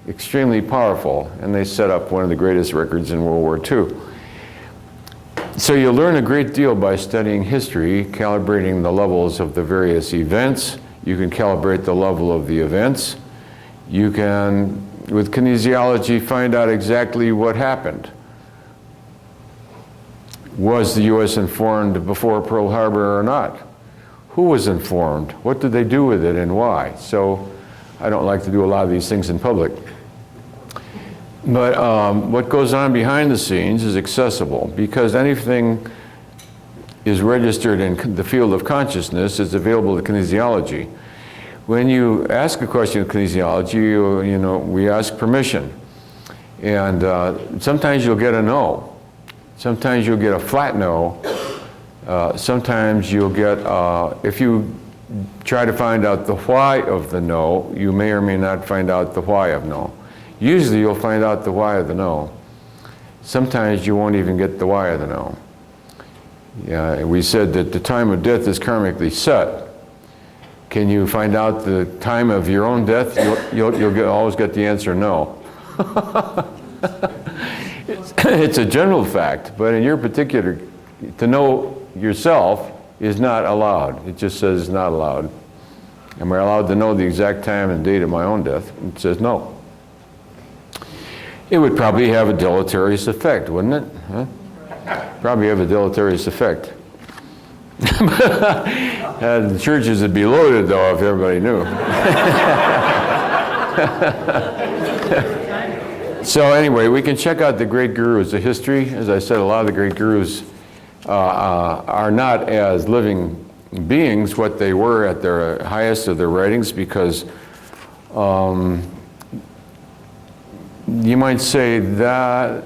extremely powerful, and they set up one of the greatest records in World War II. So you learn a great deal by studying history, calibrating the levels of the various events. You can calibrate the level of the events. You can, with kinesiology, find out exactly what happened. Was the U.S. informed before Pearl Harbor or not? Who was informed? What did they do with it and why? So I don't like to do a lot of these things in public. But what goes on behind the scenes is accessible because anything is registered in the field of consciousness is available to kinesiology. When you ask a question of kinesiology, we ask permission. And sometimes you'll get a no. Sometimes you'll get a flat no. Sometimes you'll get, if you try to find out the why of the no, you may or may not find out the why of no. Usually you'll find out the why of the no. Sometimes you won't even get the why of the no. Yeah, we said that the time of death is karmically set. Can you find out the time of your own death? You'll always get the answer no. It's a general fact, but in your particular, to know yourself is not allowed. It just says it's not allowed. Am I allowed to know the exact time and date of my own death? It says no. It would probably have a deleterious effect, wouldn't it? Huh? Probably have a deleterious effect. The churches would be loaded, though, if everybody knew. So anyway, we can check out the great gurus of history. As I said, a lot of the great gurus are not as living beings what they were at their highest of their writings because you might say that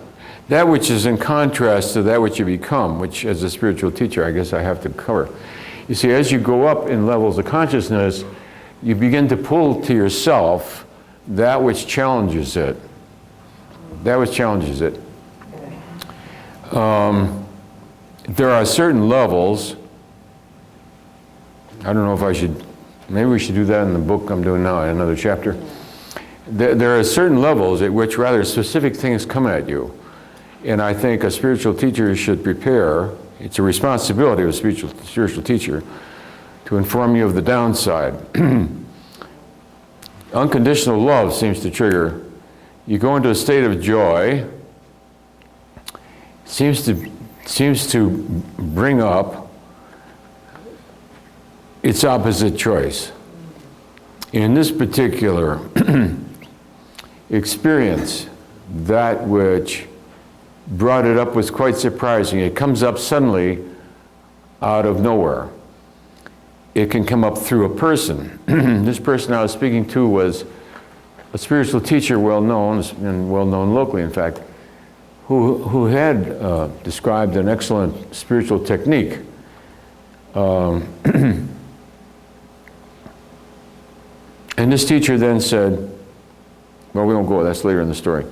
which is in contrast to that which you become, which as a spiritual teacher I guess I have to cover. You see, as you go up in levels of consciousness, you begin to pull to yourself that which challenges it. That which challenges it. There are certain levels. I don't know if I should, maybe we should do that in the book I'm doing now, in another chapter. There are certain levels at which rather specific things come at you. And I think a spiritual teacher should prepare, it's a responsibility of a spiritual teacher, to inform you of the downside. Unconditional love seems to trigger. You go into a state of joy, seems to bring up its opposite choice. In this particular experience, that which brought it up was quite surprising. It comes up suddenly out of nowhere. It can come up through a person. This person I was speaking to was a spiritual teacher, well-known, and well-known locally, in fact, who had described an excellent spiritual technique. And this teacher then said, well, we won't go, that's later in the story.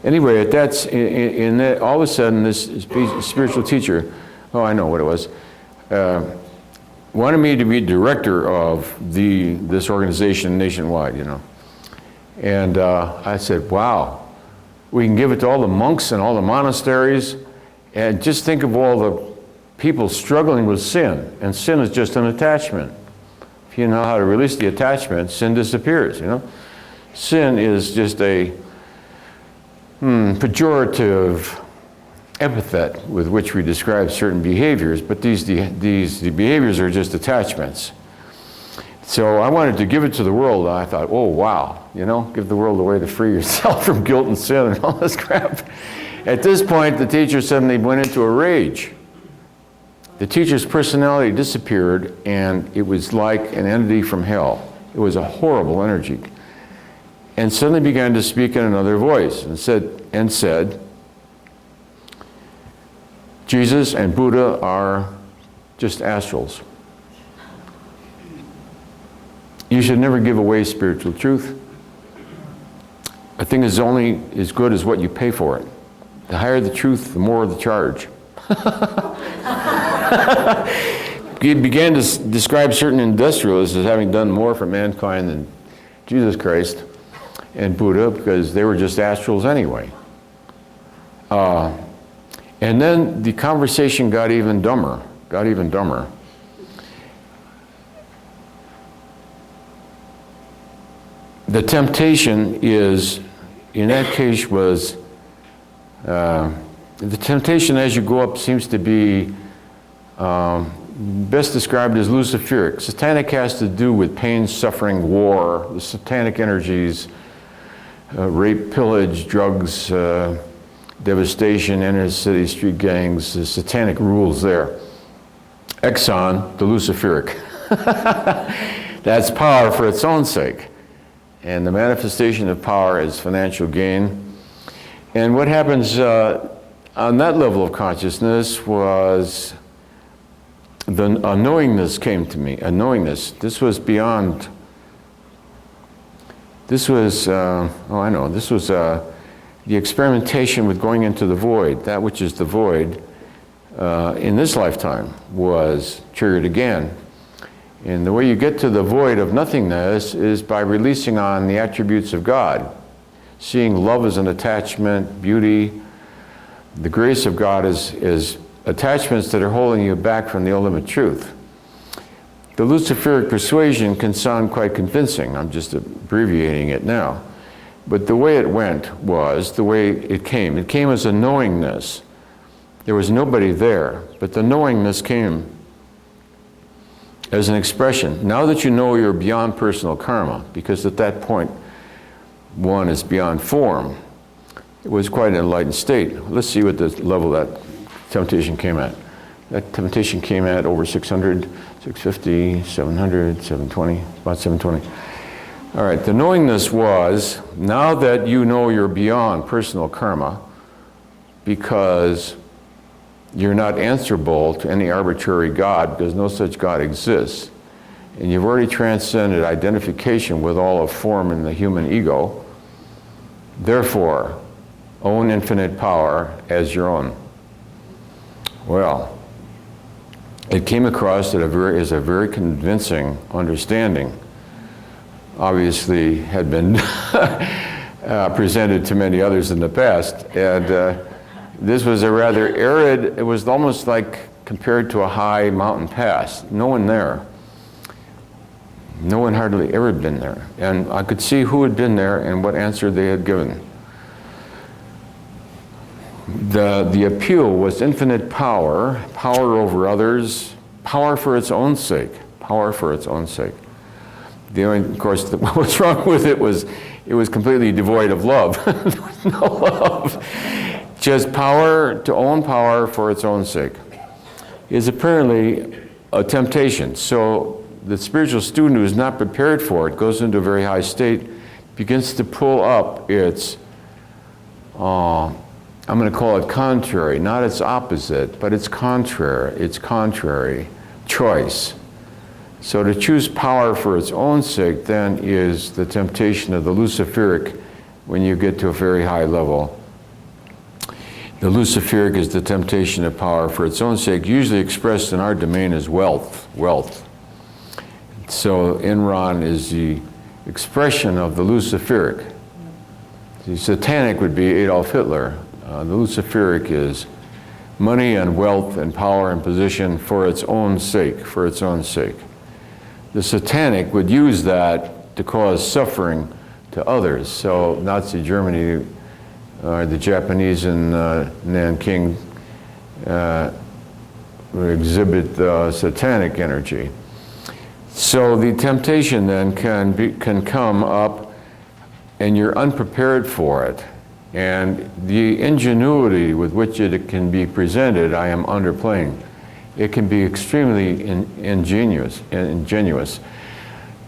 Anyway, that's, in that, all of a sudden, this spiritual teacher, oh, I know what it was, wanted me to be director of this organization nationwide, you know. And I said, wow, we can give it to all the monks and all the monasteries, and just think of all the people struggling with sin, and sin is just an attachment. If you know how to release the attachment, sin disappears, you know. Sin is just a pejorative epithet with which we describe certain behaviors, but these behaviors are just attachments. So I wanted to give it to the world, and I thought, oh wow, you know, give the world a way to free yourself from guilt and sin and all this crap. At this point, the teacher suddenly went into a rage. The teacher's personality disappeared, and it was like an entity from hell. It was a horrible energy. And suddenly began to speak in another voice and said, Jesus and Buddha are just astrals. You should never give away spiritual truth. A thing is only as good as what you pay for it. The higher the truth, the more the charge. He began to describe certain industrialists as having done more for mankind than Jesus Christ and Buddha, because they were just astrals anyway. And then the conversation got even dumber, The temptation is, in that case, was, the temptation as you go up seems to be best described as luciferic. Satanic has to do with pain, suffering, war, the satanic energies, rape, pillage, drugs, devastation, inner city street gangs, the satanic rules there. Exxon, the luciferic. That's power for its own sake. And the manifestation of power is financial gain. And what happens on that level of consciousness was a knowingness came to me, a knowingness. This was beyond, this was, this was the experimentation with going into the void. That which is the void in this lifetime was triggered again. And the way you get to the void of nothingness is by releasing on the attributes of God. Seeing love as an attachment, beauty. The grace of God is attachments that are holding you back from the ultimate truth. The luciferic persuasion can sound quite convincing. I'm just abbreviating it now. But the way it went was the way it came. It came as a knowingness. There was nobody there, but the knowingness came as an expression. Now that you know you're beyond personal karma, because at that point, one is beyond form, it was quite an enlightened state. Let's see what the level that temptation came at. That temptation came at over 600, 650, 700, 720, about 720. All right, the knowingness was, now that you know you're beyond personal karma, because you're not answerable to any arbitrary God, because no such God exists, and you've already transcended identification with all of form in the human ego, therefore, own infinite power as your own. Well, it came across as a very convincing understanding. Obviously had been presented to many others in the past, and this was a rather arid, it was almost like compared to a high mountain pass. No one there. No one hardly ever been there. And I could see who had been there and what answer they had given. The appeal was infinite power, power over others, power for its own sake. Power for its own sake. The only, of course, what was wrong with it was completely devoid of love. There was no love. Just power to own power for its own sake is apparently a temptation. So the spiritual student who is not prepared for it goes into a very high state, begins to pull up its, I'm going to call it contrary, not its opposite, but its contrary choice. So to choose power for its own sake then is the temptation of the Luciferic when you get to a very high level. The Luciferic is the temptation of power for its own sake, usually expressed in our domain as wealth. So Enron is the expression of the Luciferic. The Satanic would be Adolf Hitler. The Luciferic is money and wealth and power and position for its own sake, The Satanic would use that to cause suffering to others. So Nazi Germany, the Japanese in Nanking exhibit satanic energy. So the temptation then can come up and you're unprepared for it. And the ingenuity with which it can be presented, I am underplaying. It can be extremely ingenious.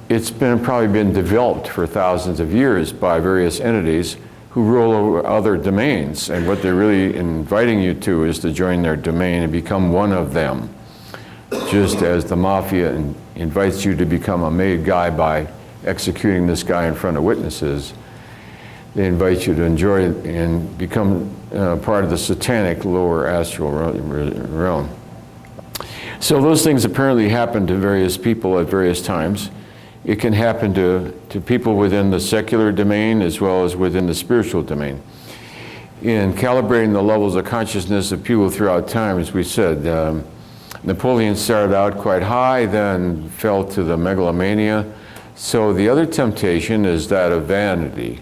It's probably been developed for thousands of years by various entities who rule over other domains. And what they're really inviting you to is to join their domain and become one of them. Just as the mafia invites you to become a made guy by executing this guy in front of witnesses, they invite you to enjoy and become part of the satanic lower astral realm. So those things apparently happen to various people at various times. It can happen to people within the secular domain as well as within the spiritual domain. In calibrating the levels of consciousness of people throughout time, as we said, Napoleon started out quite high, then fell to the megalomania. So the other temptation is that of vanity,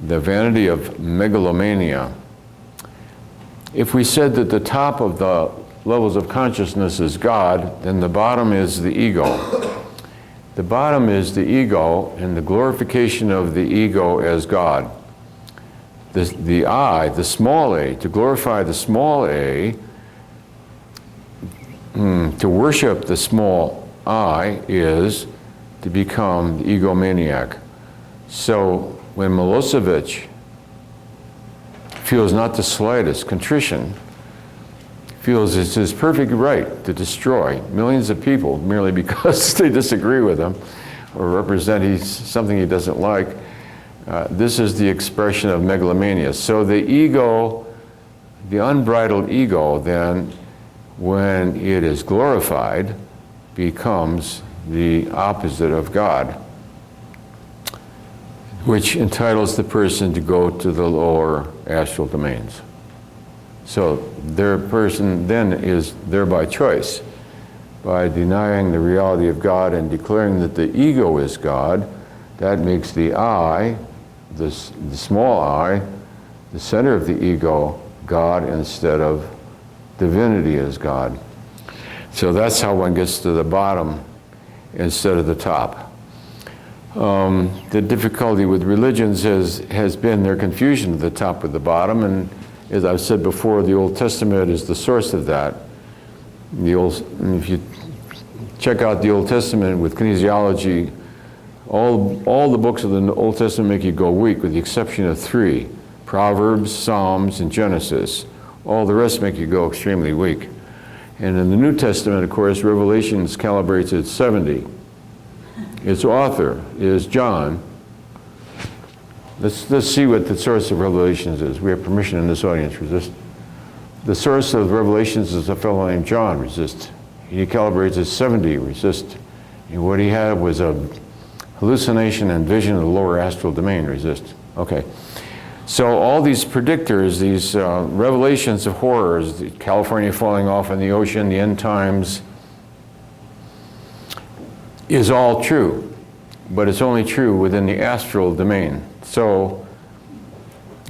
the vanity of megalomania. If we said that the top of the levels of consciousness is God, then the bottom is the ego. The bottom is the ego and the glorification of the ego as God. The I, the small a, to glorify the small a, to worship the small I is to become the egomaniac. So when Milosevic feels not the slightest contrition, feels it's his perfect right to destroy millions of people merely because they disagree with him or represent something he doesn't like, this is the expression of megalomania. So the ego, the unbridled ego then, when it is glorified, becomes the opposite of God, which entitles the person to go to the lower astral domains. So their person then is there by choice. By denying the reality of God and declaring that the ego is God, that makes the I, the small I, the center of the ego, God instead of divinity as God. So that's how one gets to the bottom instead of the top. The difficulty with religions has been their confusion of the top with the bottom, and as I've said before, the Old Testament is the source of that. If you check out the Old Testament with kinesiology, all the books of the Old Testament make you go weak, with the exception of 3, Proverbs, Psalms, and Genesis. All the rest make you go extremely weak. And in the New Testament, of course, Revelations calibrates at 70. Its author is John. Let's see what the source of Revelations is. We have permission in this audience. Resist. The source of Revelations is a fellow named John. Resist. He calibrates at 70. Resist. And what he had was a hallucination and vision of the lower astral domain. Resist. Okay. So all these predictors, these revelations of horrors, California falling off in the ocean, the end times, is all true. But it's only true within the astral domain. So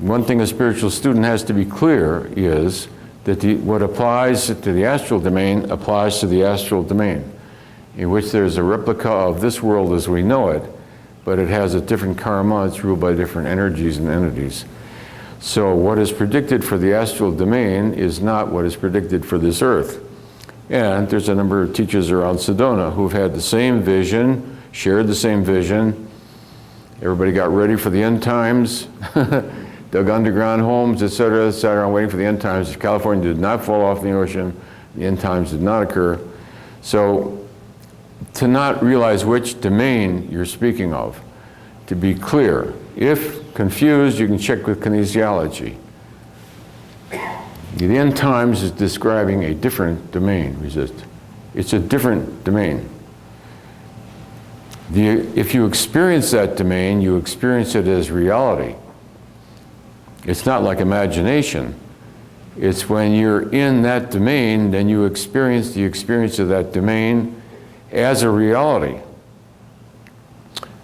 one thing a spiritual student has to be clear is that what applies to the astral domain applies to the astral domain, in which there's a replica of this world as we know it, but it has a different karma, it's ruled by different energies and entities. So what is predicted for the astral domain is not what is predicted for this earth. And there's a number of teachers around Sedona who've had the same vision, shared the same vision. Everybody got ready for the end times, dug underground homes, etc., waiting for the end times. California did not fall off the ocean. The end times did not occur. So to not realize which domain you're speaking of, to be clear. If confused, you can check with kinesiology. The end times is describing a different domain, resist. It's a different domain. If you experience that domain, you experience it as reality. It's not like imagination. It's when you're in that domain, then you experience the experience of that domain as a reality.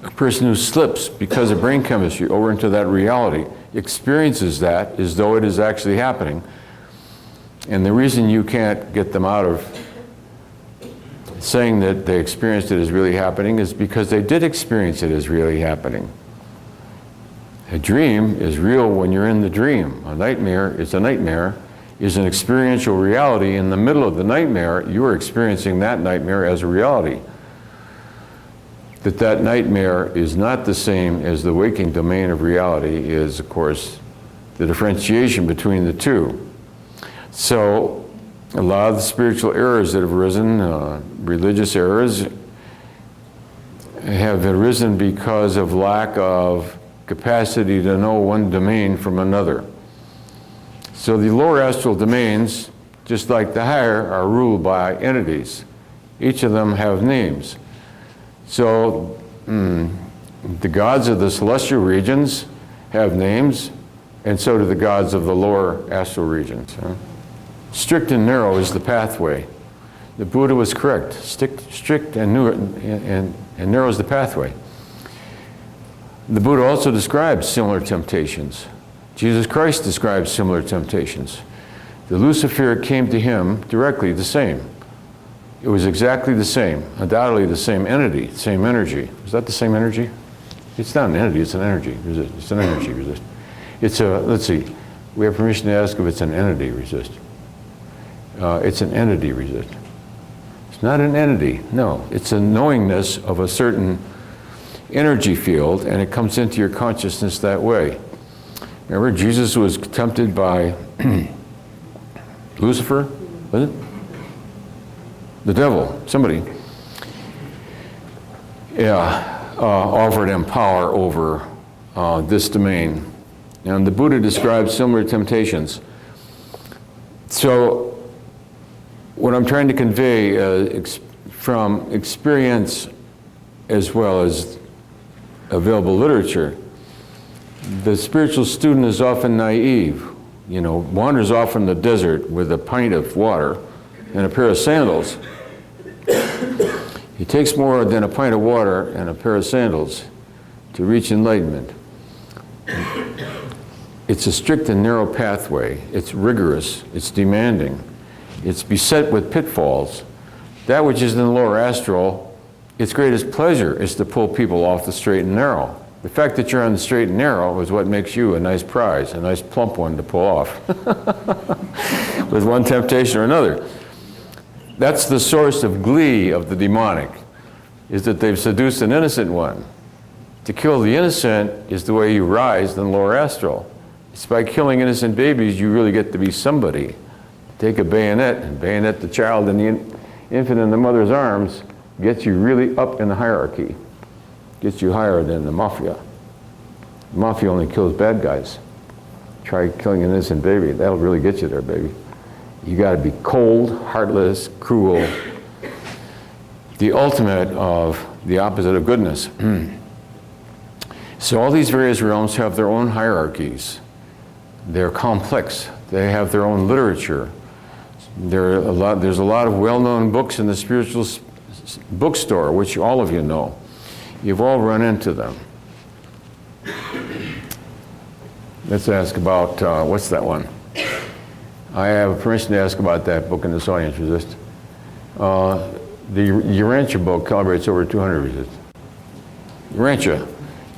A person who slips because of brain chemistry over into that reality experiences that as though it is actually happening. And the reason you can't get them out of saying that they experienced it as really happening is because they did experience it as really happening. A dream is real when you're in the dream. A nightmare is a nightmare, is an experiential reality. In the middle of the nightmare, you are experiencing that nightmare as a reality. That nightmare is not the same as the waking domain of reality is, of course, the differentiation between the two. So a lot of the spiritual errors that have arisen, religious errors, have arisen because of lack of capacity to know one domain from another. So the lower astral domains, just like the higher, are ruled by entities. Each of them have names. So the gods of the celestial regions have names, and so do the gods of the lower astral regions. Strict and narrow is the pathway. The Buddha was correct. Strict and narrow is the pathway. The Buddha also describes similar temptations. Jesus Christ describes similar temptations. The Lucifer came to him directly the same. It was exactly the same, undoubtedly the same entity, the same energy. Is that the same energy? It's not an entity, it's an energy. Resist. It's an energy, resist. It's a, let's see, we have permission to ask if it's an entity, resist. It's an entity, resist. It's not an entity, no. It's a knowingness of a certain energy field, and it comes into your consciousness that way. Remember, Jesus was tempted by Lucifer, was it? The devil, somebody. Yeah, offered him power over this domain. And the Buddha describes similar temptations. So, what I'm trying to convey from experience as well as available literature, the spiritual student is often naive, wanders off in the desert with a pint of water and a pair of sandals. It takes more than a pint of water and a pair of sandals to reach enlightenment. It's a strict and narrow pathway. It's rigorous. It's demanding. It's beset with pitfalls. That which is in the lower astral, its greatest pleasure is to pull people off the straight and narrow. The fact that you're on the straight and narrow is what makes you a nice prize, a nice plump one to pull off with one temptation or another. That's the source of glee of the demonic, is that they've seduced an innocent one. To kill the innocent is the way you rise in the lower astral. It's by killing innocent babies you really get to be somebody. Take a bayonet and bayonet the child in the infant in the mother's arms, gets you really up in the hierarchy. Gets you higher than the mafia. The mafia only kills bad guys. Try killing an innocent baby, that'll really get you there, baby. You gotta be cold, heartless, cruel. The ultimate of the opposite of goodness. So all these various realms have their own hierarchies. They're complex. They have their own literature. There's a lot of well-known books in the spiritual bookstore, which all of you know. You've all run into them. Let's ask about, what's that one? I have permission to ask about that book in this audience resist. The Urantia book calibrates over 200 resist. Urantia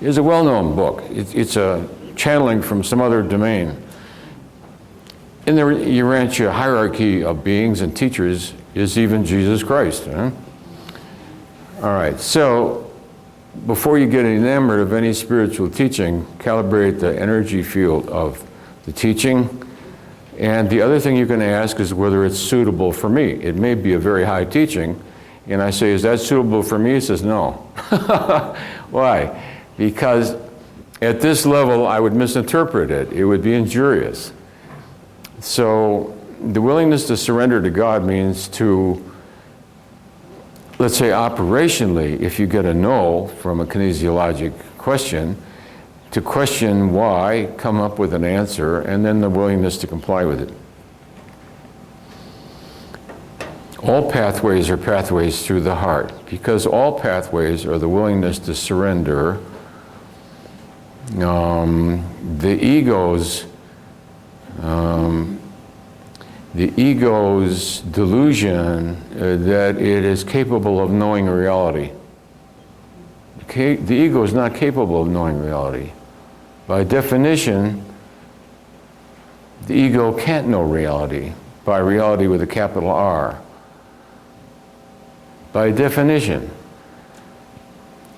is a well-known book. It's a channeling from some other domain. In the Urantia hierarchy of beings and teachers is even Jesus Christ. Huh? All right, so before you get enamored of any spiritual teaching, calibrate the energy field of the teaching. And the other thing you can ask is whether it's suitable for me. It may be a very high teaching, and I say, is that suitable for me? He says, no. Why? Because at this level, I would misinterpret it. It would be injurious. So the willingness to surrender to God means to, let's say operationally, if you get a no from a kinesiologic question, to question why, come up with an answer, and then the willingness to comply with it. All pathways are pathways through the heart, because all pathways are the willingness to surrender the ego's delusion that it is capable of knowing reality. The ego is not capable of knowing reality. By definition, the ego can't know reality, by reality with a capital R. By definition,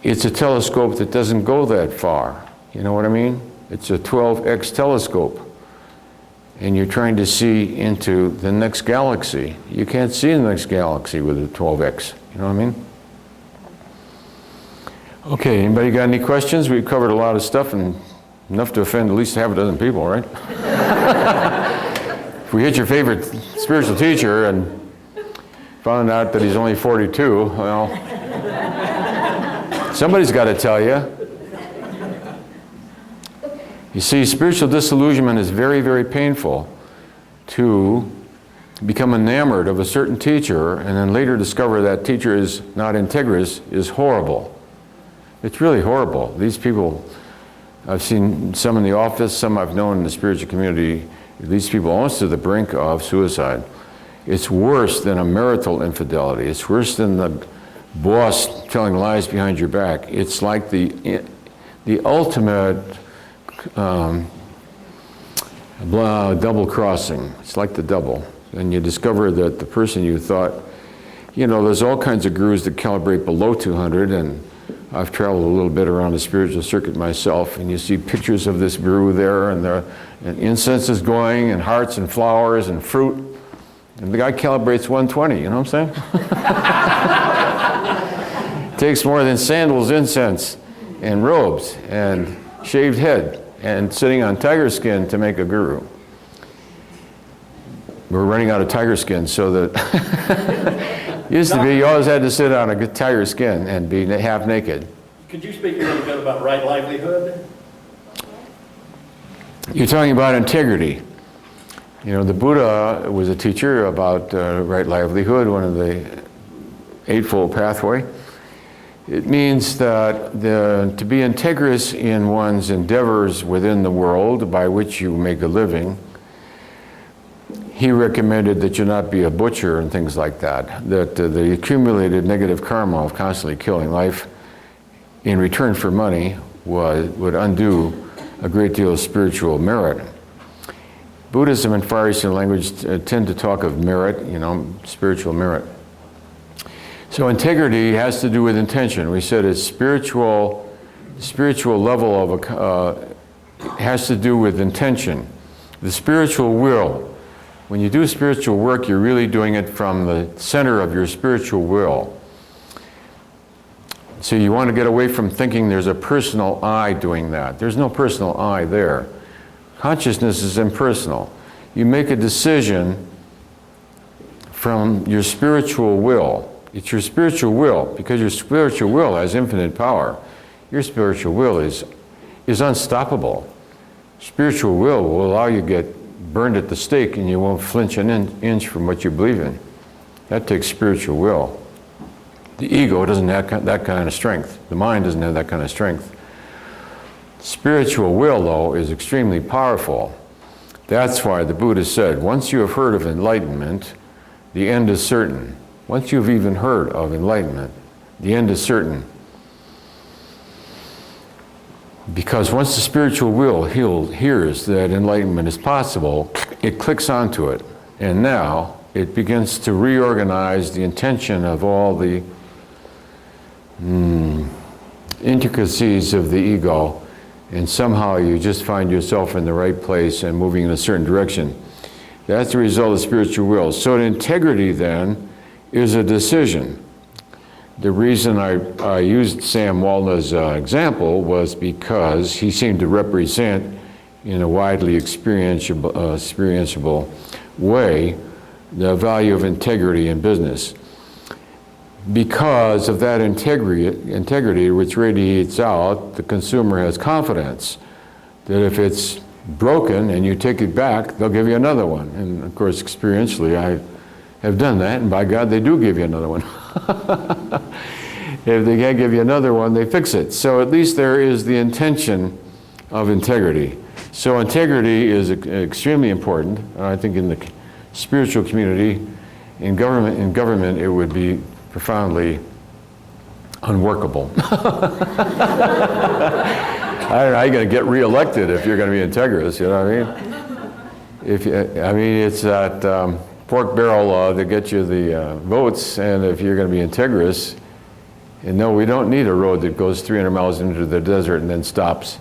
it's a telescope that doesn't go that far. You know what I mean? It's a 12x telescope, and you're trying to see into the next galaxy. You can't see the next galaxy with a 12x. You know what I mean? Okay, anybody got any questions? We've covered a lot of stuff, and enough to offend at least half a dozen people, right? If we hit your favorite spiritual teacher and found out that he's only 42, well, somebody's got to tell you. You see, spiritual disillusionment is very, very painful. To become enamored of a certain teacher and then later discover that teacher is not integrous is horrible. It's really horrible. These people, I've seen some in the office, some I've known in the spiritual community, these people almost to the brink of suicide. It's worse than a marital infidelity. It's worse than the boss telling lies behind your back. It's like the ultimate double crossing. It's like the double. And you discover that the person you thought, you know, there's all kinds of gurus that calibrate below 200, and I've traveled a little bit around the spiritual circuit myself, and you see pictures of this guru there, and incense is going, and hearts and flowers and fruit, and the guy calibrates 120, you know what I'm saying? Takes more than sandals, incense, and robes, and shaved head, and sitting on tiger skin to make a guru. We're running out of tiger skin, so that used to be you always had to sit on a tiger skin and be half naked. Could you speak a little bit about right livelihood? You're talking about integrity. You know, the Buddha was a teacher about right livelihood, one of the Eightfold Pathway. It means that to be integrous in one's endeavors within the world by which you make a living. He recommended that you not be a butcher and things like that, that the accumulated negative karma of constantly killing life in return for money would undo a great deal of spiritual merit. Buddhism and Far Eastern language tend to talk of merit, you know, spiritual merit. So integrity has to do with intention. We said it's spiritual level of has to do with intention. The spiritual will. When you do spiritual work, you're really doing it from the center of your spiritual will. So you want to get away from thinking there's a personal I doing that. There's no personal I there. Consciousness is impersonal. You make a decision from your spiritual will. It's your spiritual will, because your spiritual will has infinite power. Your spiritual will is unstoppable. Spiritual will allow you to get burned at the stake and you won't flinch an inch from what you believe in. That takes spiritual will. The ego doesn't have that kind of strength. The mind doesn't have that kind of strength. Spiritual will, though, is extremely powerful. That's why the Buddha said, once you have heard of enlightenment, the end is certain. Once you've even heard of enlightenment, the end is certain. Because once the spiritual will hears that enlightenment is possible, it clicks onto it. And now it begins to reorganize the intention of all the intricacies of the ego, and somehow you just find yourself in the right place and moving in a certain direction. That's the result of spiritual will. So integrity then is a decision. The reason I used Sam Walna's example was because he seemed to represent in a widely experienceable way the value of integrity in business. Because of that integrity which radiates out, the consumer has confidence that if it's broken and you take it back, they'll give you another one. And of course, experientially, I have done that, and by God, they do give you another one. If they can't give you another one, they fix it. So at least there is the intention of integrity. So integrity is extremely important. I think in the spiritual community, in government, it would be profoundly unworkable. I don't know, you're going to get reelected if you're going to be integrous, you know what I mean? It's that pork barrel law that gets you the votes, and if you're going to be integrous, and no, we don't need a road that goes 300 miles into the desert and then stops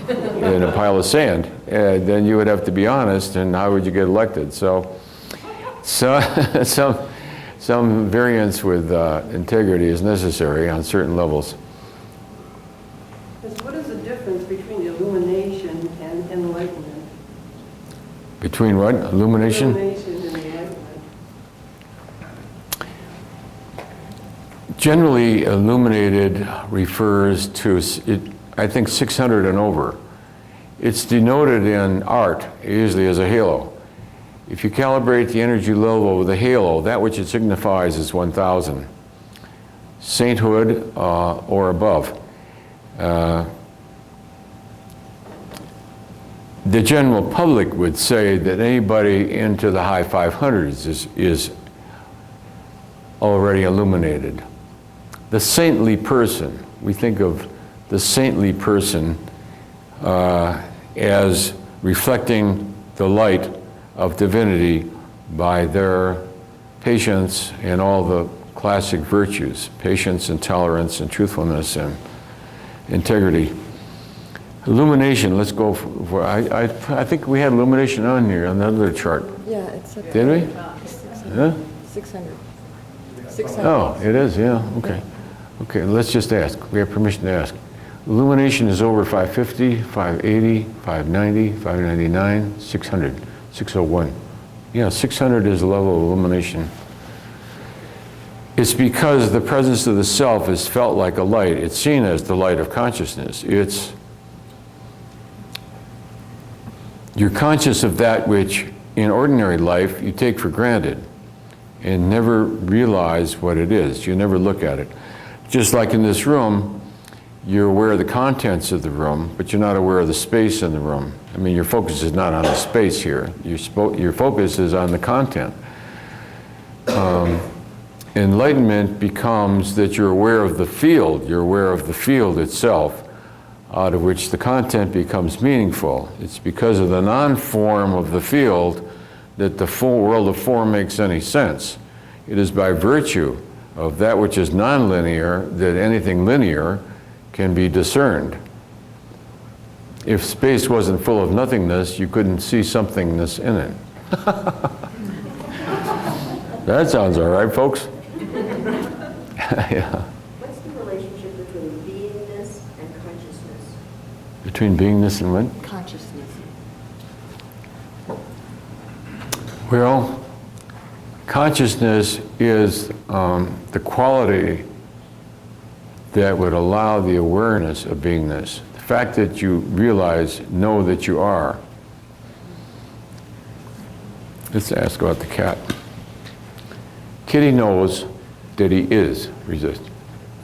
in a pile of sand. Then you would have to be honest, and how would you get elected? So some variance with integrity is necessary on certain levels. What is the difference between illumination and enlightenment? Between what? Illumination? Illumination and enlightenment. Generally, illuminated refers to, I think, 600 and over. It's denoted in art, usually as a halo. If you calibrate the energy level of the halo, that which it signifies is 1,000. Sainthood or above. The general public would say that anybody into the high 500s is already illuminated. The saintly person, we think of the saintly person as reflecting the light of divinity by their patience and all the classic virtues, patience and tolerance and truthfulness and integrity. Illumination, let's go for I think we had illumination on here on the other chart. Yeah, it's up Did we? 600. Huh? 600. 600. Oh, it is, yeah, okay. Okay, let's just ask. We have permission to ask. Illumination is over 550, 580, 590, 599, 600, 601. Yeah, 600 is the level of illumination. It's because the presence of the self is felt like a light. It's seen as the light of consciousness. You're conscious of that which in ordinary life you take for granted and never realize what it is. You never look at it. Just like in this room, you're aware of the contents of the room, but you're not aware of the space in the room. I mean, your focus is not on the space here. Your focus is on the content. Enlightenment becomes that you're aware of the field. You're aware of the field itself, out of which the content becomes meaningful. It's because of the non-form of the field that the full world of form makes any sense. It is by virtue of that which is non-linear that anything linear can be discerned. If space wasn't full of nothingness, you couldn't see somethingness in it. That sounds all right, folks. Yeah. What's the relationship between beingness and consciousness? Between beingness and what? Consciousness. Well, consciousness is the quality that would allow the awareness of beingness. The fact that you know that you are. Let's ask about the cat. Kitty knows that he is. Resist.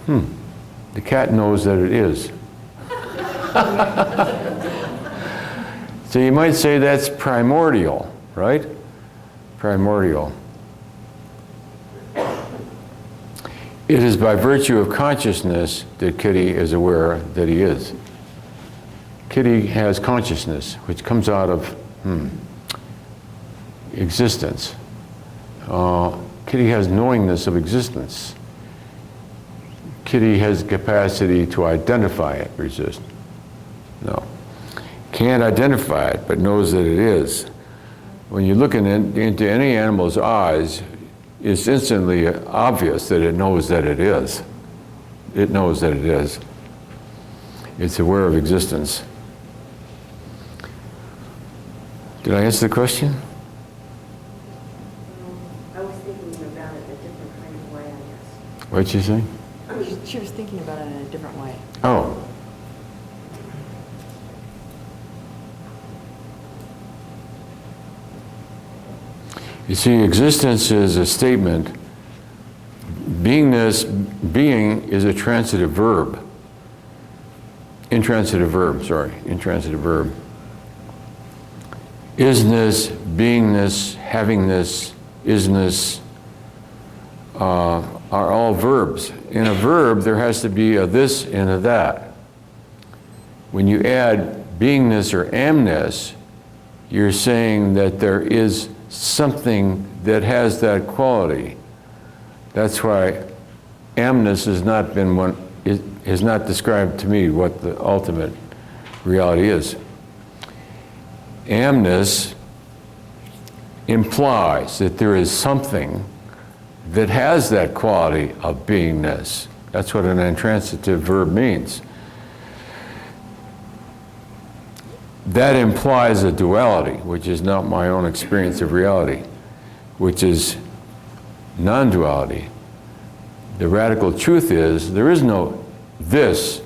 The cat knows that it is. So you might say that's primordial, right? Primordial. It is by virtue of consciousness that Kitty is aware that he is. Kitty has consciousness, which comes out of existence. Kitty has knowingness of existence. Kitty has the capacity to identify it, resist. No. Can't identify it, but knows that it is. When you look into any animal's eyes, it's instantly obvious that it knows that it is. It knows that it is. It's aware of existence. Did I answer the question? I was thinking about it a different kind of way, I guess. What'd you say? She was thinking about it in a different way. Oh. You see, existence is a statement. Beingness, being is a transitive verb. Intransitive verb, sorry, intransitive verb. Isness, beingness, havingness, isness are all verbs. In a verb, there has to be a this and a that. When you add beingness or amness, you're saying that there is something that has that quality. That's why amness has not been one, it has not described to me what the ultimate reality is. Amness implies that there is something that has that quality of beingness. That's what an intransitive verb means. That implies a duality, which is not my own experience of reality, which is non-duality. The radical truth is there is no this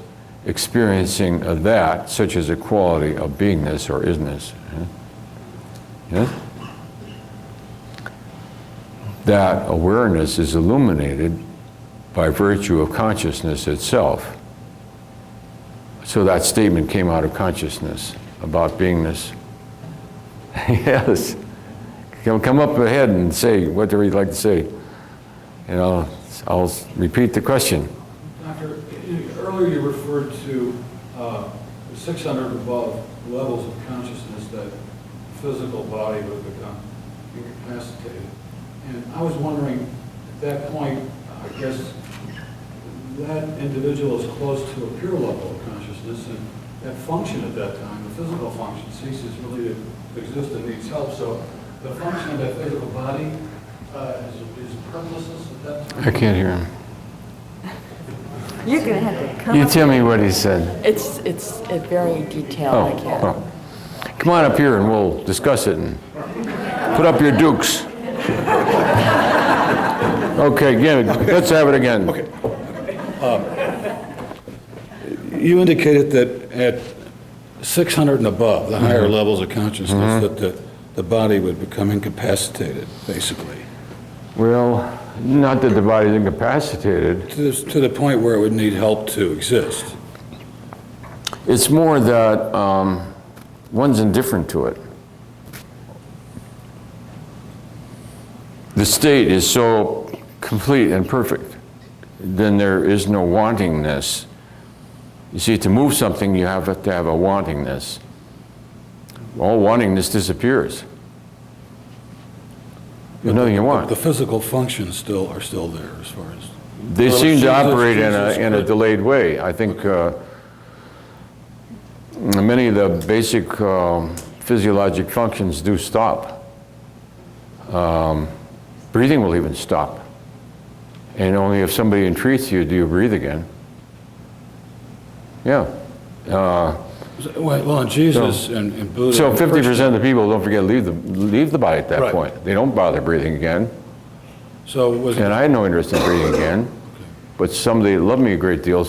experiencing of that, such as a quality of beingness or isness. Yes? That awareness is illuminated by virtue of consciousness itself. So that statement came out of consciousness about beingness. Yes. Come up ahead and say what do you like to say. And I'll repeat the question. Doctor, earlier you referred to 600 above levels of consciousness that the physical body would become incapacitated. And I was wondering, at that point, I guess that individual is close to a pure level of consciousness, and that function at that time, the physical function, ceases really to exist and needs help. So the function of that physical body is purposeless at that time? I can't hear him. You're going to have to come You up. tell me what he said. It's very detailed, I can't. Oh. Come on up here and we'll discuss it and put up your dukes. Okay, again, let's have it again. Okay. You indicated that at 600 and above, the higher levels of consciousness, that the body would become incapacitated, basically. Well, not that the body's incapacitated. To the point where it would need help to exist. It's more that one's indifferent to it. The state is so complete and perfect, then there is no wantingness. You see, to move something, you have to have a wantingness. All wantingness disappears. There's nothing you want. The physical functions are still there as far as... They Well, seem to Jesus operate in a could- delayed way. I think many of the basic physiologic functions do stop. Breathing will even stop. And only if somebody entreats you do you breathe again. Yeah. Well, and Jesus and Buddha... So and 50% of the people, don't forget, leave the body at that Right. point. They don't bother breathing again. So was... And I had no interest in breathing again. But somebody that loved me a great deal,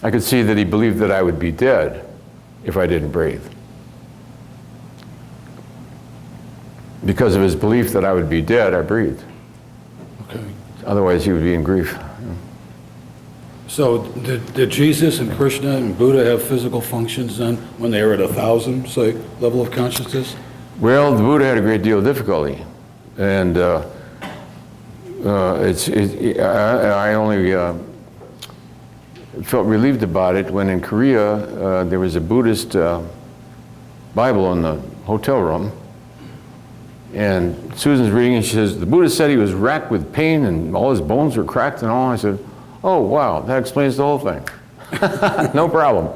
I could see that he believed that I would be dead if I didn't breathe. Because of his belief that I would be dead, I breathed. Okay. Otherwise, he would be in grief. So did Jesus and Krishna and Buddha have physical functions then when they were at 1,000, say, level of consciousness? Well, the Buddha had a great deal of difficulty, and I only felt relieved about it when in Korea there was a Buddhist Bible in the hotel room, and Susan's reading and she says, the Buddha said he was racked with pain and all his bones were cracked and all. I said, oh wow, that explains the whole thing. No problem.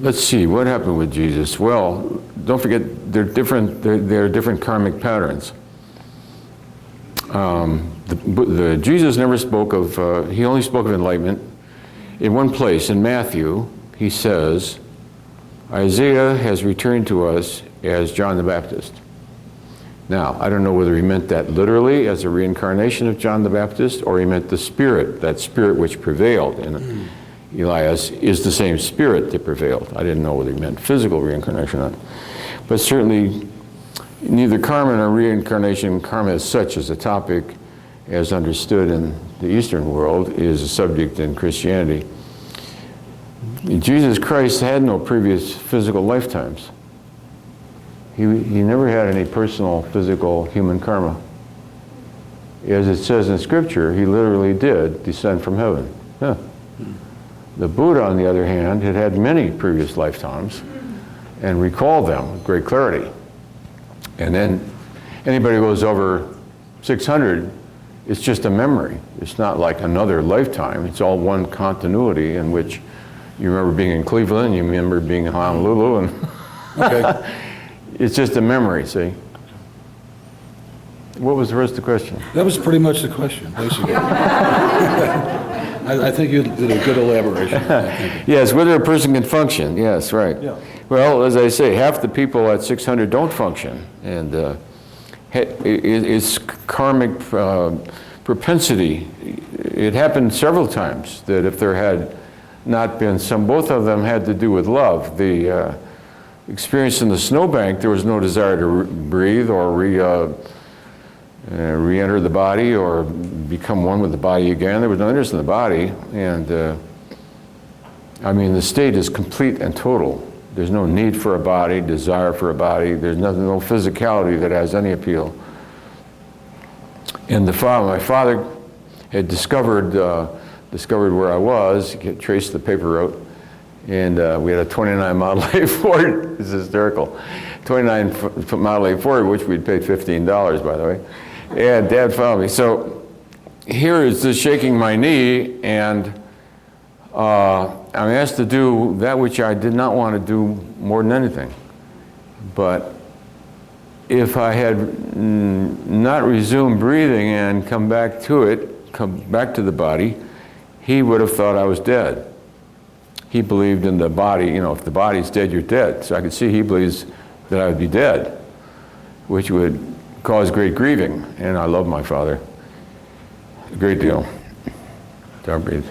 Let's see, what happened with Jesus? Well, don't forget, there are different karmic patterns. Jesus never spoke of, he only spoke of enlightenment. In one place, in Matthew, he says, Isaiah has returned to us as John the Baptist. Now, I don't know whether he meant that literally as a reincarnation of John the Baptist, or he meant the spirit, that spirit which prevailed in Elias is the same spirit that prevailed. I didn't know whether he meant physical reincarnation or not. But certainly, neither karma nor reincarnation, karma as such as a topic, as understood in the Eastern world, is a subject in Christianity. Jesus Christ had no previous physical lifetimes. He never had any personal physical human karma. As it says in Scripture, he literally did descend from heaven. Yeah. The Buddha, on the other hand, had had many previous lifetimes and recalled them with great clarity. And then anybody who goes over 600, it's just a memory. It's not like another lifetime. It's all one continuity in which you remember being in Cleveland, you remember being in Honolulu, and okay. It's just a memory, see? What was the rest of the question? That was pretty much the question, basically. I think you did a good elaboration. Yes, whether a person can function. Yes, right. Yeah. Well, as I say, half the people at 600 don't function, and it's karmic propensity. It happened several times that if there had not been both of them had to do with love. The experience in the snowbank, there was no desire to breathe or re-enter the body or become one with the body again. There was no interest in the body, and I mean, the state is complete and total. There's no need for a body, desire for a body. There's no physicality that has any appeal. And my father had discovered where I was, traced the paper route, and we had a 29 Model A Ford. It's hysterical. 29 Model A Ford, which we'd paid $15, by the way. And Dad found me. So here is this shaking my knee, and I'm asked to do that which I did not want to do more than anything. But if I had not resumed breathing and come back to the body, he would have thought I was dead. He believed in the body, if the body's dead, you're dead. So I could see he believes that I would be dead, which would cause great grieving. And I love my father a great deal. Don't breathe.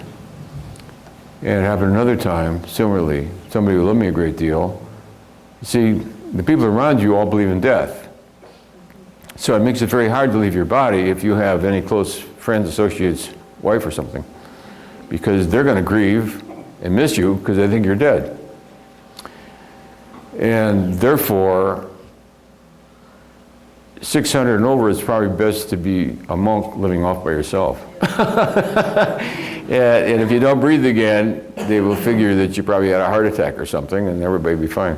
And it happened another time, similarly, somebody who loved me a great deal. See, the people around you all believe in death. So it makes it very hard to leave your body if you have any close friends, associates, wife or something, because they're going to grieve and miss you because they think you're dead. And therefore, 600 and over, it's probably best to be a monk living off by yourself. And if you don't breathe again, they will figure that you probably had a heart attack or something, and everybody will be fine.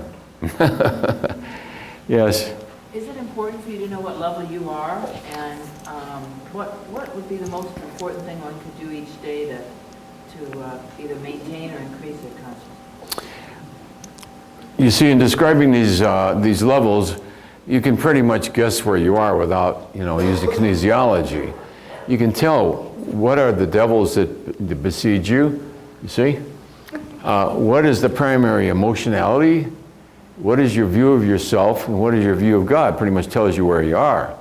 Yes? Is it important for you to know what level you are, and what would be the most important thing one could do each day to either maintain or increase their consciousness? You see, in describing these levels, you can pretty much guess where you are without, using kinesiology. You can tell what are the devils that besiege you, you see? What is the primary emotionality? What is your view of yourself, and what is your view of God? Pretty much tells you where you are.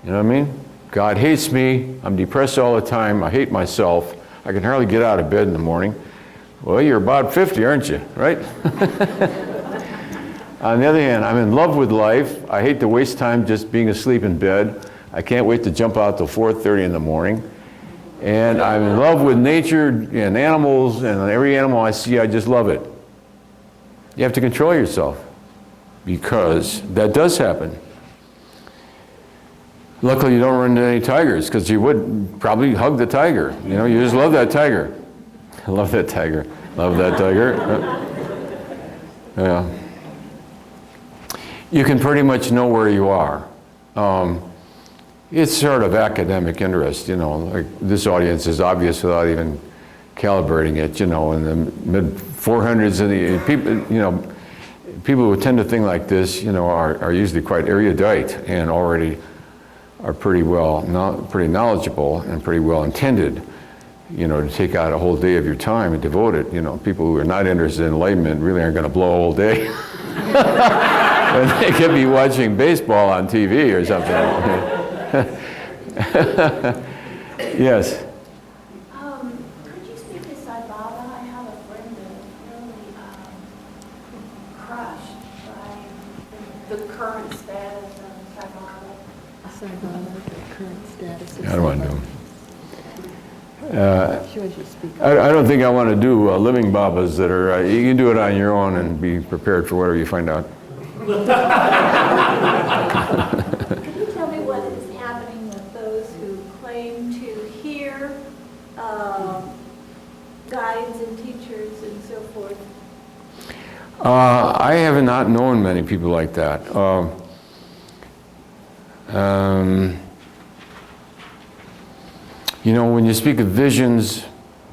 You know what I mean? God hates me, I'm depressed all the time, I hate myself, I can hardly get out of bed in the morning. Well, you're about 50, aren't you, right? On the other hand, I'm in love with life. I hate to waste time just being asleep in bed. I can't wait to jump out till 4:30 in the morning. And I'm in love with nature and animals, and every animal I see, I just love it. You have to control yourself, because that does happen. Luckily, you don't run into any tigers, because you would probably hug the tiger. You know, you just love that tiger. I love that tiger. Love that tiger. Yeah. You can pretty much know where you are. It's sort of academic interest, you know, like this audience is obvious without even calibrating it, you know, in the mid-400s, and the people, you know, people who tend to think like this, you know, are usually quite erudite and already are pretty knowledgeable and pretty well intended, you know, to take out a whole day of your time and devote it. You know, people who are not interested in enlightenment really aren't going to blow a whole day. They could be watching baseball on TV or something. Yes. Could you speak to Sai Baba? I have a friend that's really crushed by the current status of Sai Baba. Sai Baba, the current status of I don't want to do them. She wants you to speak. I don't think I want to do living Babas that are, you can do it on your own and be prepared for whatever you find out. Could you tell me what is happening with those who claim to hear guides and teachers and so forth? I have not known many people like that. You know, when you speak of visions,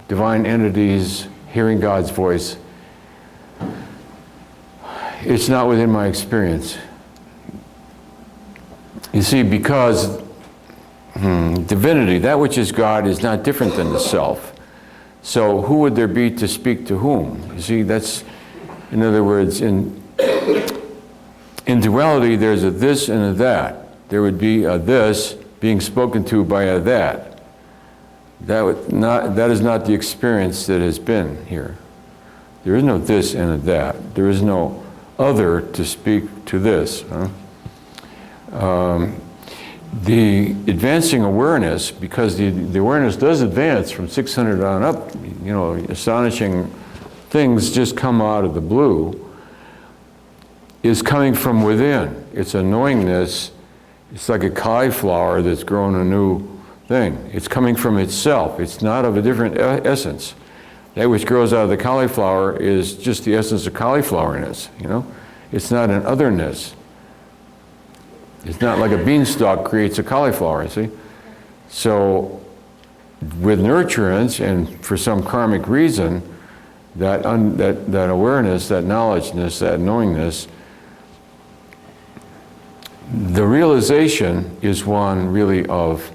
divine entities, hearing God's voice, it's not within my experience. You see, because divinity, that which is God, is not different than the self. So who would there be to speak to whom? You see, that's, in other words, in duality, there's a this and a that. There would be a this being spoken to by a that. That is not the experience that has been here. There is no this and a that. There is no other to speak to this. The advancing awareness, because the awareness does advance from 600 on up, you know, astonishing things just come out of the blue, is coming from within. It's a knowingness. It's like a cauliflower that's grown a new thing. It's coming from itself. It's not of a different essence. That which grows out of the cauliflower is just the essence of cauliflowerness, you know? It's not an otherness. It's not like a beanstalk creates a cauliflower, see? So, with nurturance, and for some karmic reason, that awareness, that knowledgeness, that knowingness, the realization is one really of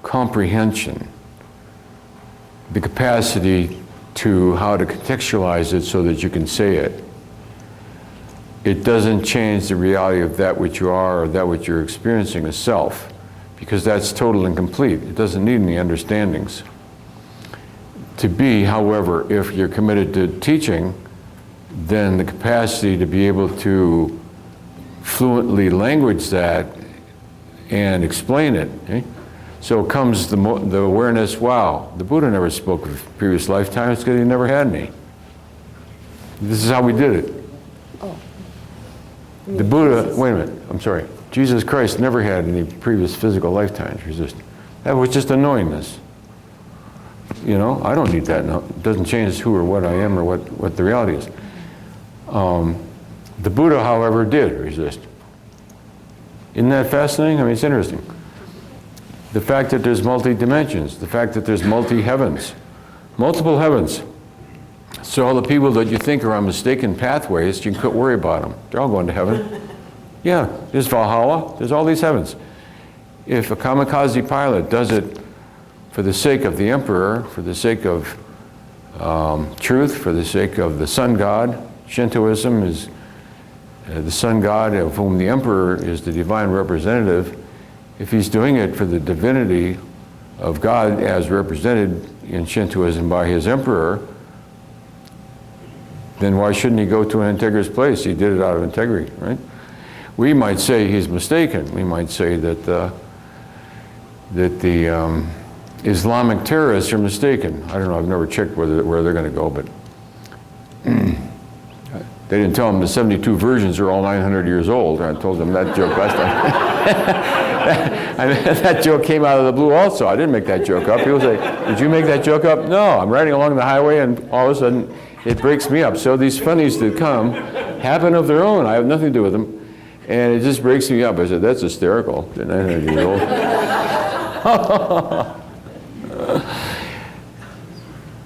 comprehension, the capacity to how to contextualize it so that you can say it. It doesn't change the reality of that which you are or that which you're experiencing as self, because that's total and complete. It doesn't need any understandings. To be, however, if you're committed to teaching, then the capacity to be able to fluently language that and explain it. Okay? So comes the awareness, wow, the Buddha never spoke of previous lifetimes because he never had any. This is how we did it. Oh. The Buddha, wait a minute, I'm sorry. Jesus Christ never had any previous physical lifetimes. That was just a knowingness. You know, I don't need that now. It doesn't change who or what I am or what the reality is. The Buddha, however, did resist. Isn't that fascinating? I mean, it's interesting. The fact that there's multi-dimensions, the fact that there's multi-heavens, multiple heavens. So all the people that you think are on mistaken pathways, you can quit worry about them. They're all going to heaven. Yeah, there's Valhalla, there's all these heavens. If a kamikaze pilot does it for the sake of the emperor, for the sake of truth, for the sake of the sun god, Shintoism is the sun god of whom the emperor is the divine representative. If he's doing it for the divinity of God as represented in Shintoism by his emperor, then why shouldn't he go to an integrous place? He did it out of integrity, right? We might say he's mistaken. We might say that that the Islamic terrorists are mistaken. I don't know, I've never checked where they're going to go, but they didn't tell them the 72 versions are all 900 years old. I told them that joke last time. I mean, that joke came out of the blue also. I didn't make that joke up. People say, did you make that joke up? No, I'm riding along the highway and all of a sudden it breaks me up. So these funnies that come happen of their own. I have nothing to do with them. And it just breaks me up. I said, that's hysterical. They're 900 years old.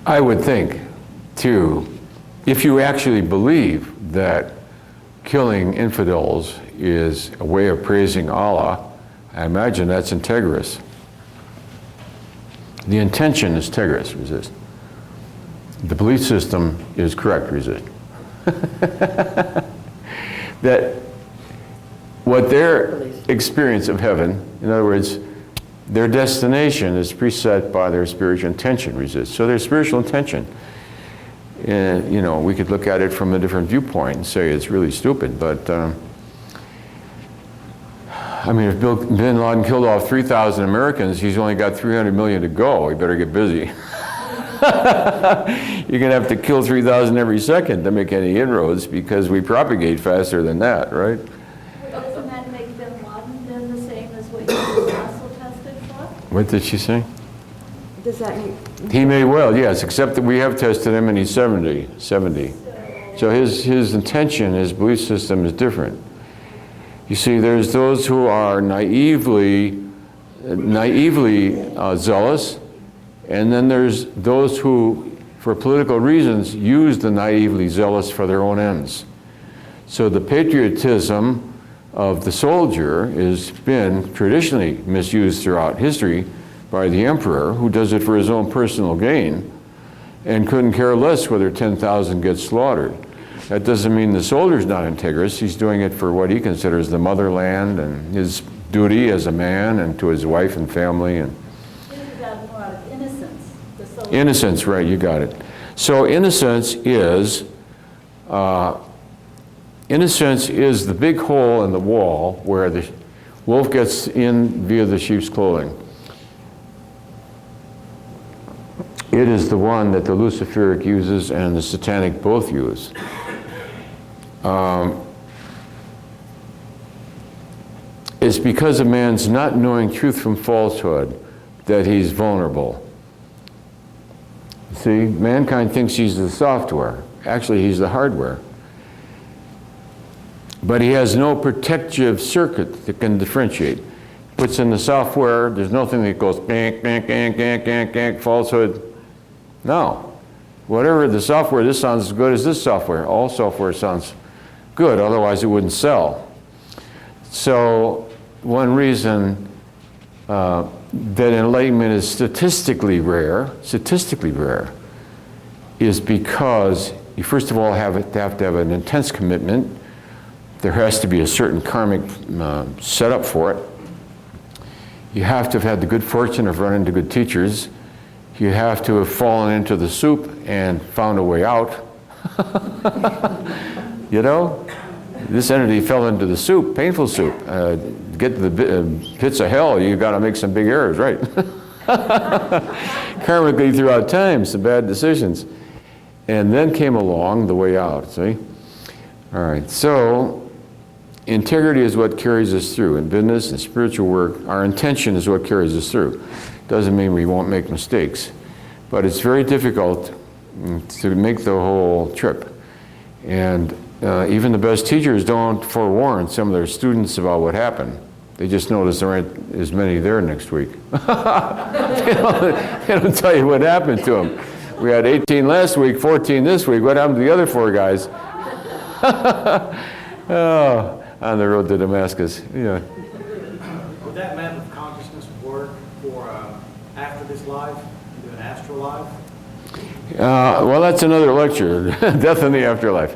I would think, too, if you actually believe that killing infidels is a way of praising Allah, I imagine that's integrous. The intention is integrous, resist. The belief system is correct, resist. That what their experience of heaven, in other words, their destination is preset by their spiritual intention, resist. So their spiritual intention, you know, we could look at it from a different viewpoint and say it's really stupid, but I mean, if bin Laden killed off 3,000 Americans, he's only got 300 million to go. He better get busy. You're going to have to kill 3,000 every second to make any inroads because we propagate faster than that, right? Doesn't that make bin Laden then the same as what you were also tested for? What did she say? Does that mean, He may well, yes, except that we have tested him and he's 70. So his intention, his belief system is different. You see, there's those who are naively zealous, and then there's those who, for political reasons, use the naively zealous for their own ends. So the patriotism of the soldier has been traditionally misused throughout history by the emperor, who does it for his own personal gain and couldn't care less whether 10,000 get slaughtered. That doesn't mean the soldier's not integrous. He's doing it for what he considers the motherland and his duty as a man and to his wife and family. And This is out more out of innocence. The soldier. innocence, right, you got it. So innocence is the big hole in the wall where the wolf gets in via the sheep's clothing. It is the one that the Luciferic uses and the Satanic both use. It's because of man's not knowing truth from falsehood that he's vulnerable. See, mankind thinks he's the software. Actually, he's the hardware. But he has no protective circuit that can differentiate. Puts in the software, there's nothing that goes gank, gank, gank, gank, gank, gank, falsehood. No. Whatever the software, this sounds as good as this software. All software sounds good, otherwise it wouldn't sell. So one reason that enlightenment is statistically rare, is because you first of all have to have an intense commitment. There has to be a certain karmic setup for it. You have to have had the good fortune of running into good teachers. You have to have fallen into the soup and found a way out. You know? This entity fell into the soup, painful soup. To get to the pits of hell, you got to make some big errors, right? Karmically throughout time, some bad decisions. And then came along the way out, see? All right, so integrity is what carries us through. In business and spiritual work, our intention is what carries us through. Doesn't mean we won't make mistakes. But it's very difficult to make the whole trip. And even the best teachers don't forewarn some of their students about what happened. They just notice there aren't as many there next week. They don't tell you what happened to them. We had 18 last week, 14 this week. What happened to the other 4 guys? Oh, on the road to Damascus. Yeah. Would that map of consciousness work for after this life, do an astral life? Well, that's another lecture, Death in the Afterlife.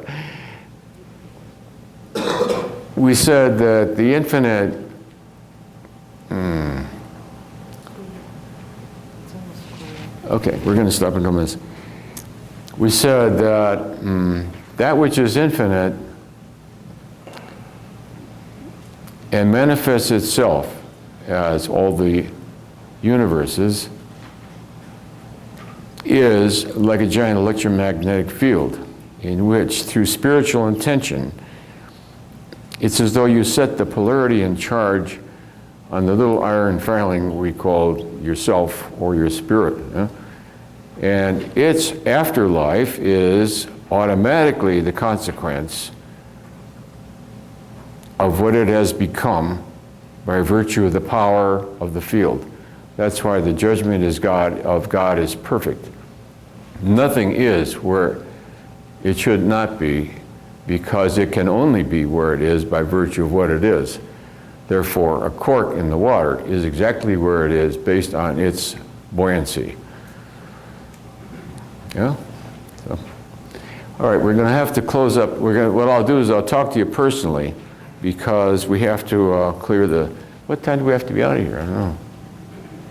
We said that the infinite, okay, we're going to stop in a minute. We said that that which is infinite and manifests itself as all the universes is like a giant electromagnetic field in which, through spiritual intention, it's as though you set the polarity and charge on the little iron filing we call yourself or your spirit. And its afterlife is automatically the consequence of what it has become by virtue of the power of the field. That's why the judgment of God is perfect. Nothing is where it should not be, because it can only be where it is by virtue of what it is. Therefore, a cork in the water is exactly where it is based on its buoyancy. Yeah? So. All right, we're going to have to close up. What I'll do is I'll talk to you personally, because we have to clear the... What time do we have to be out of here? I don't know.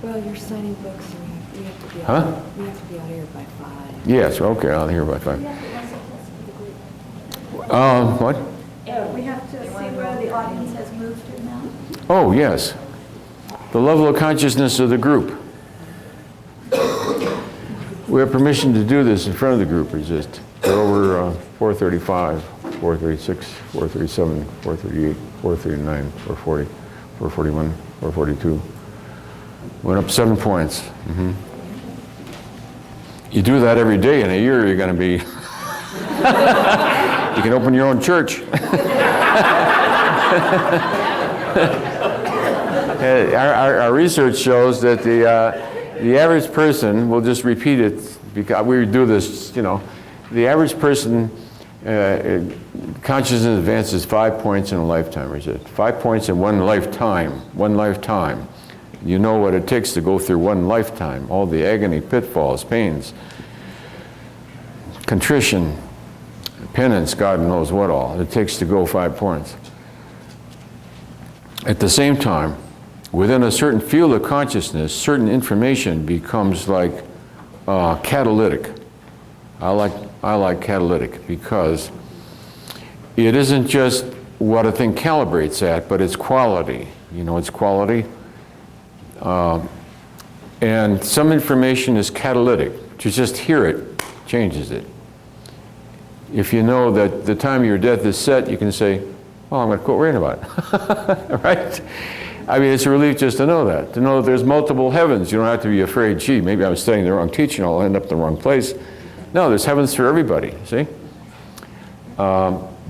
Well, you're signing books, so we have to be Huh? out. We have to be out here by 5. Yes, okay, I'll hear by 5. We have to also test for the group. What? We have to see where the audience has moved to now. Oh, yes. The level of consciousness of the group. We have permission to do this in front of the group. It's just, they're over 435, 436, 437, 438, 439, 440, 441, 442. Went up 7 points. Mm-hmm. You do that every day in a year, you're going to be... You can open your own church. Our research shows that the average person, we'll just repeat it because we do this, you know, the average person, consciousness advances 5 points in a lifetime. Is it 5 points in one lifetime? One lifetime. You know what it takes to go through one lifetime, all the agony, pitfalls, pains, contrition, penance, God knows what all. It takes to go 5 points. At the same time, within a certain field of consciousness, certain information becomes like catalytic. I like catalytic because it isn't just what a thing calibrates at, but its quality. You know, its quality. And some information is catalytic. To just hear it changes it. If you know that the time of your death is set, you can say, well, I'm going to quit worrying about it. Right? I mean, it's a relief just to know that there's multiple heavens. You don't have to be afraid, gee, maybe I'm studying the wrong teaching, I'll end up in the wrong place. No, there's heavens for everybody, see?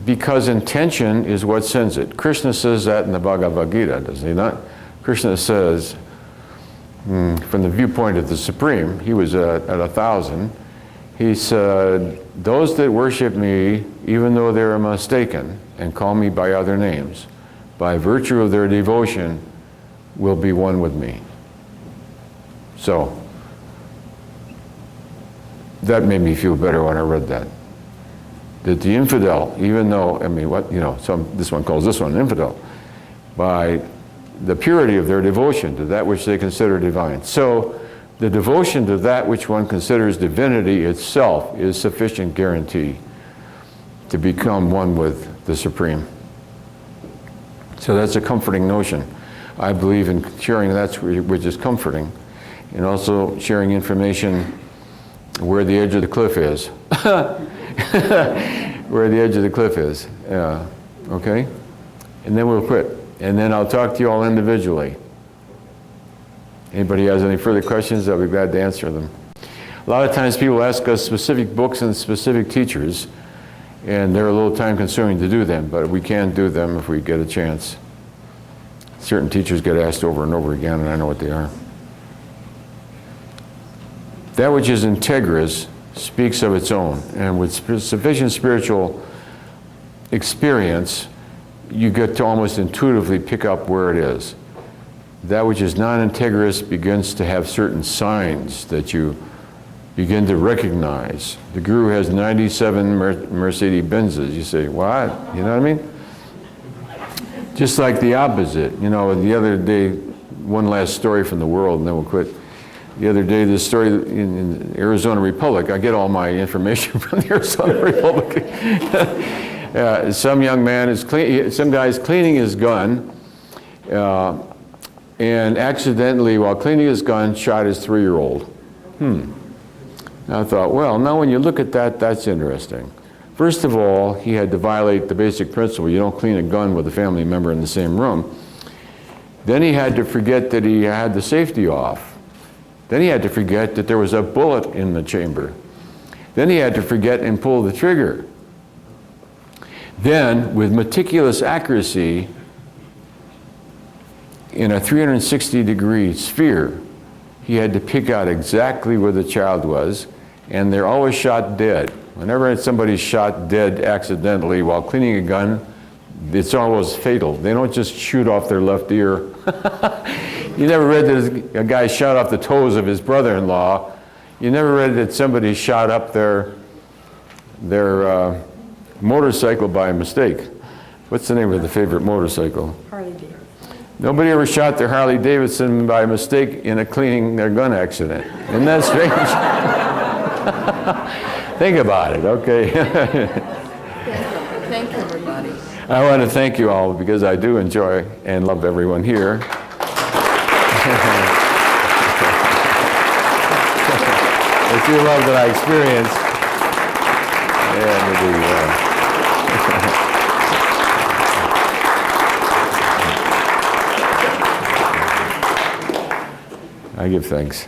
Because intention is what sends it. Krishna says that in the Bhagavad Gita, does he not? Krishna says, from the viewpoint of the Supreme, he was at 1,000, he said, those that worship me, even though they are mistaken, and call me by other names, by virtue of their devotion, will be one with me. So, that made me feel better when I read that. That the infidel, even though, I mean, what, you know, this one calls this one an infidel, by the purity of their devotion to that which they consider divine. So, the devotion to that which one considers divinity itself is sufficient guarantee to become one with the Supreme. So that's a comforting notion. I believe in sharing that which is comforting, and also sharing information where the edge of the cliff is. Where the edge of the cliff is. Okay? And then we'll quit. And then I'll talk to you all individually. Anybody has any further questions, I'll be glad to answer them. A lot of times people ask us specific books and specific teachers, and they're a little time consuming to do them, but we can do them if we get a chance. Certain teachers get asked over and over again, and I know what they are. That which is integrous speaks of its own, and with sufficient spiritual experience, you get to almost intuitively pick up where it is. That which is non-integrous begins to have certain signs that you begin to recognize. The Guru has 97 Mercedes-Benzes. You say, what? You know what I mean? Just like the opposite. You know, the other day, one last story from the world, and then we'll quit. The other day, this story in Arizona Republic, I get all my information from the Arizona Republic. Some young man some guy is cleaning his gun, and accidentally, while cleaning his gun, shot his 3-year-old. I thought, well, now when you look at that, that's interesting. First of all, he had to violate the basic principle, you don't clean a gun with a family member in the same room. Then he had to forget that he had the safety off. Then he had to forget that there was a bullet in the chamber. Then he had to forget and pull the trigger. Then, with meticulous accuracy, in a 360-degree sphere, he had to pick out exactly where the child was, and they're always shot dead. Whenever somebody's shot dead accidentally while cleaning a gun, it's always fatal. They don't just shoot off their left ear. You never read that a guy shot off the toes of his brother-in-law. You never read that somebody shot up their motorcycle by mistake. What's the name of the favorite motorcycle? Harley Davidson. Nobody ever shot their Harley Davidson by mistake in a cleaning their gun accident. Isn't that strange? Think about it, okay? Thank you, everybody. I want to thank you all because I do enjoy and love everyone here. It's your love that I experience. And I give thanks.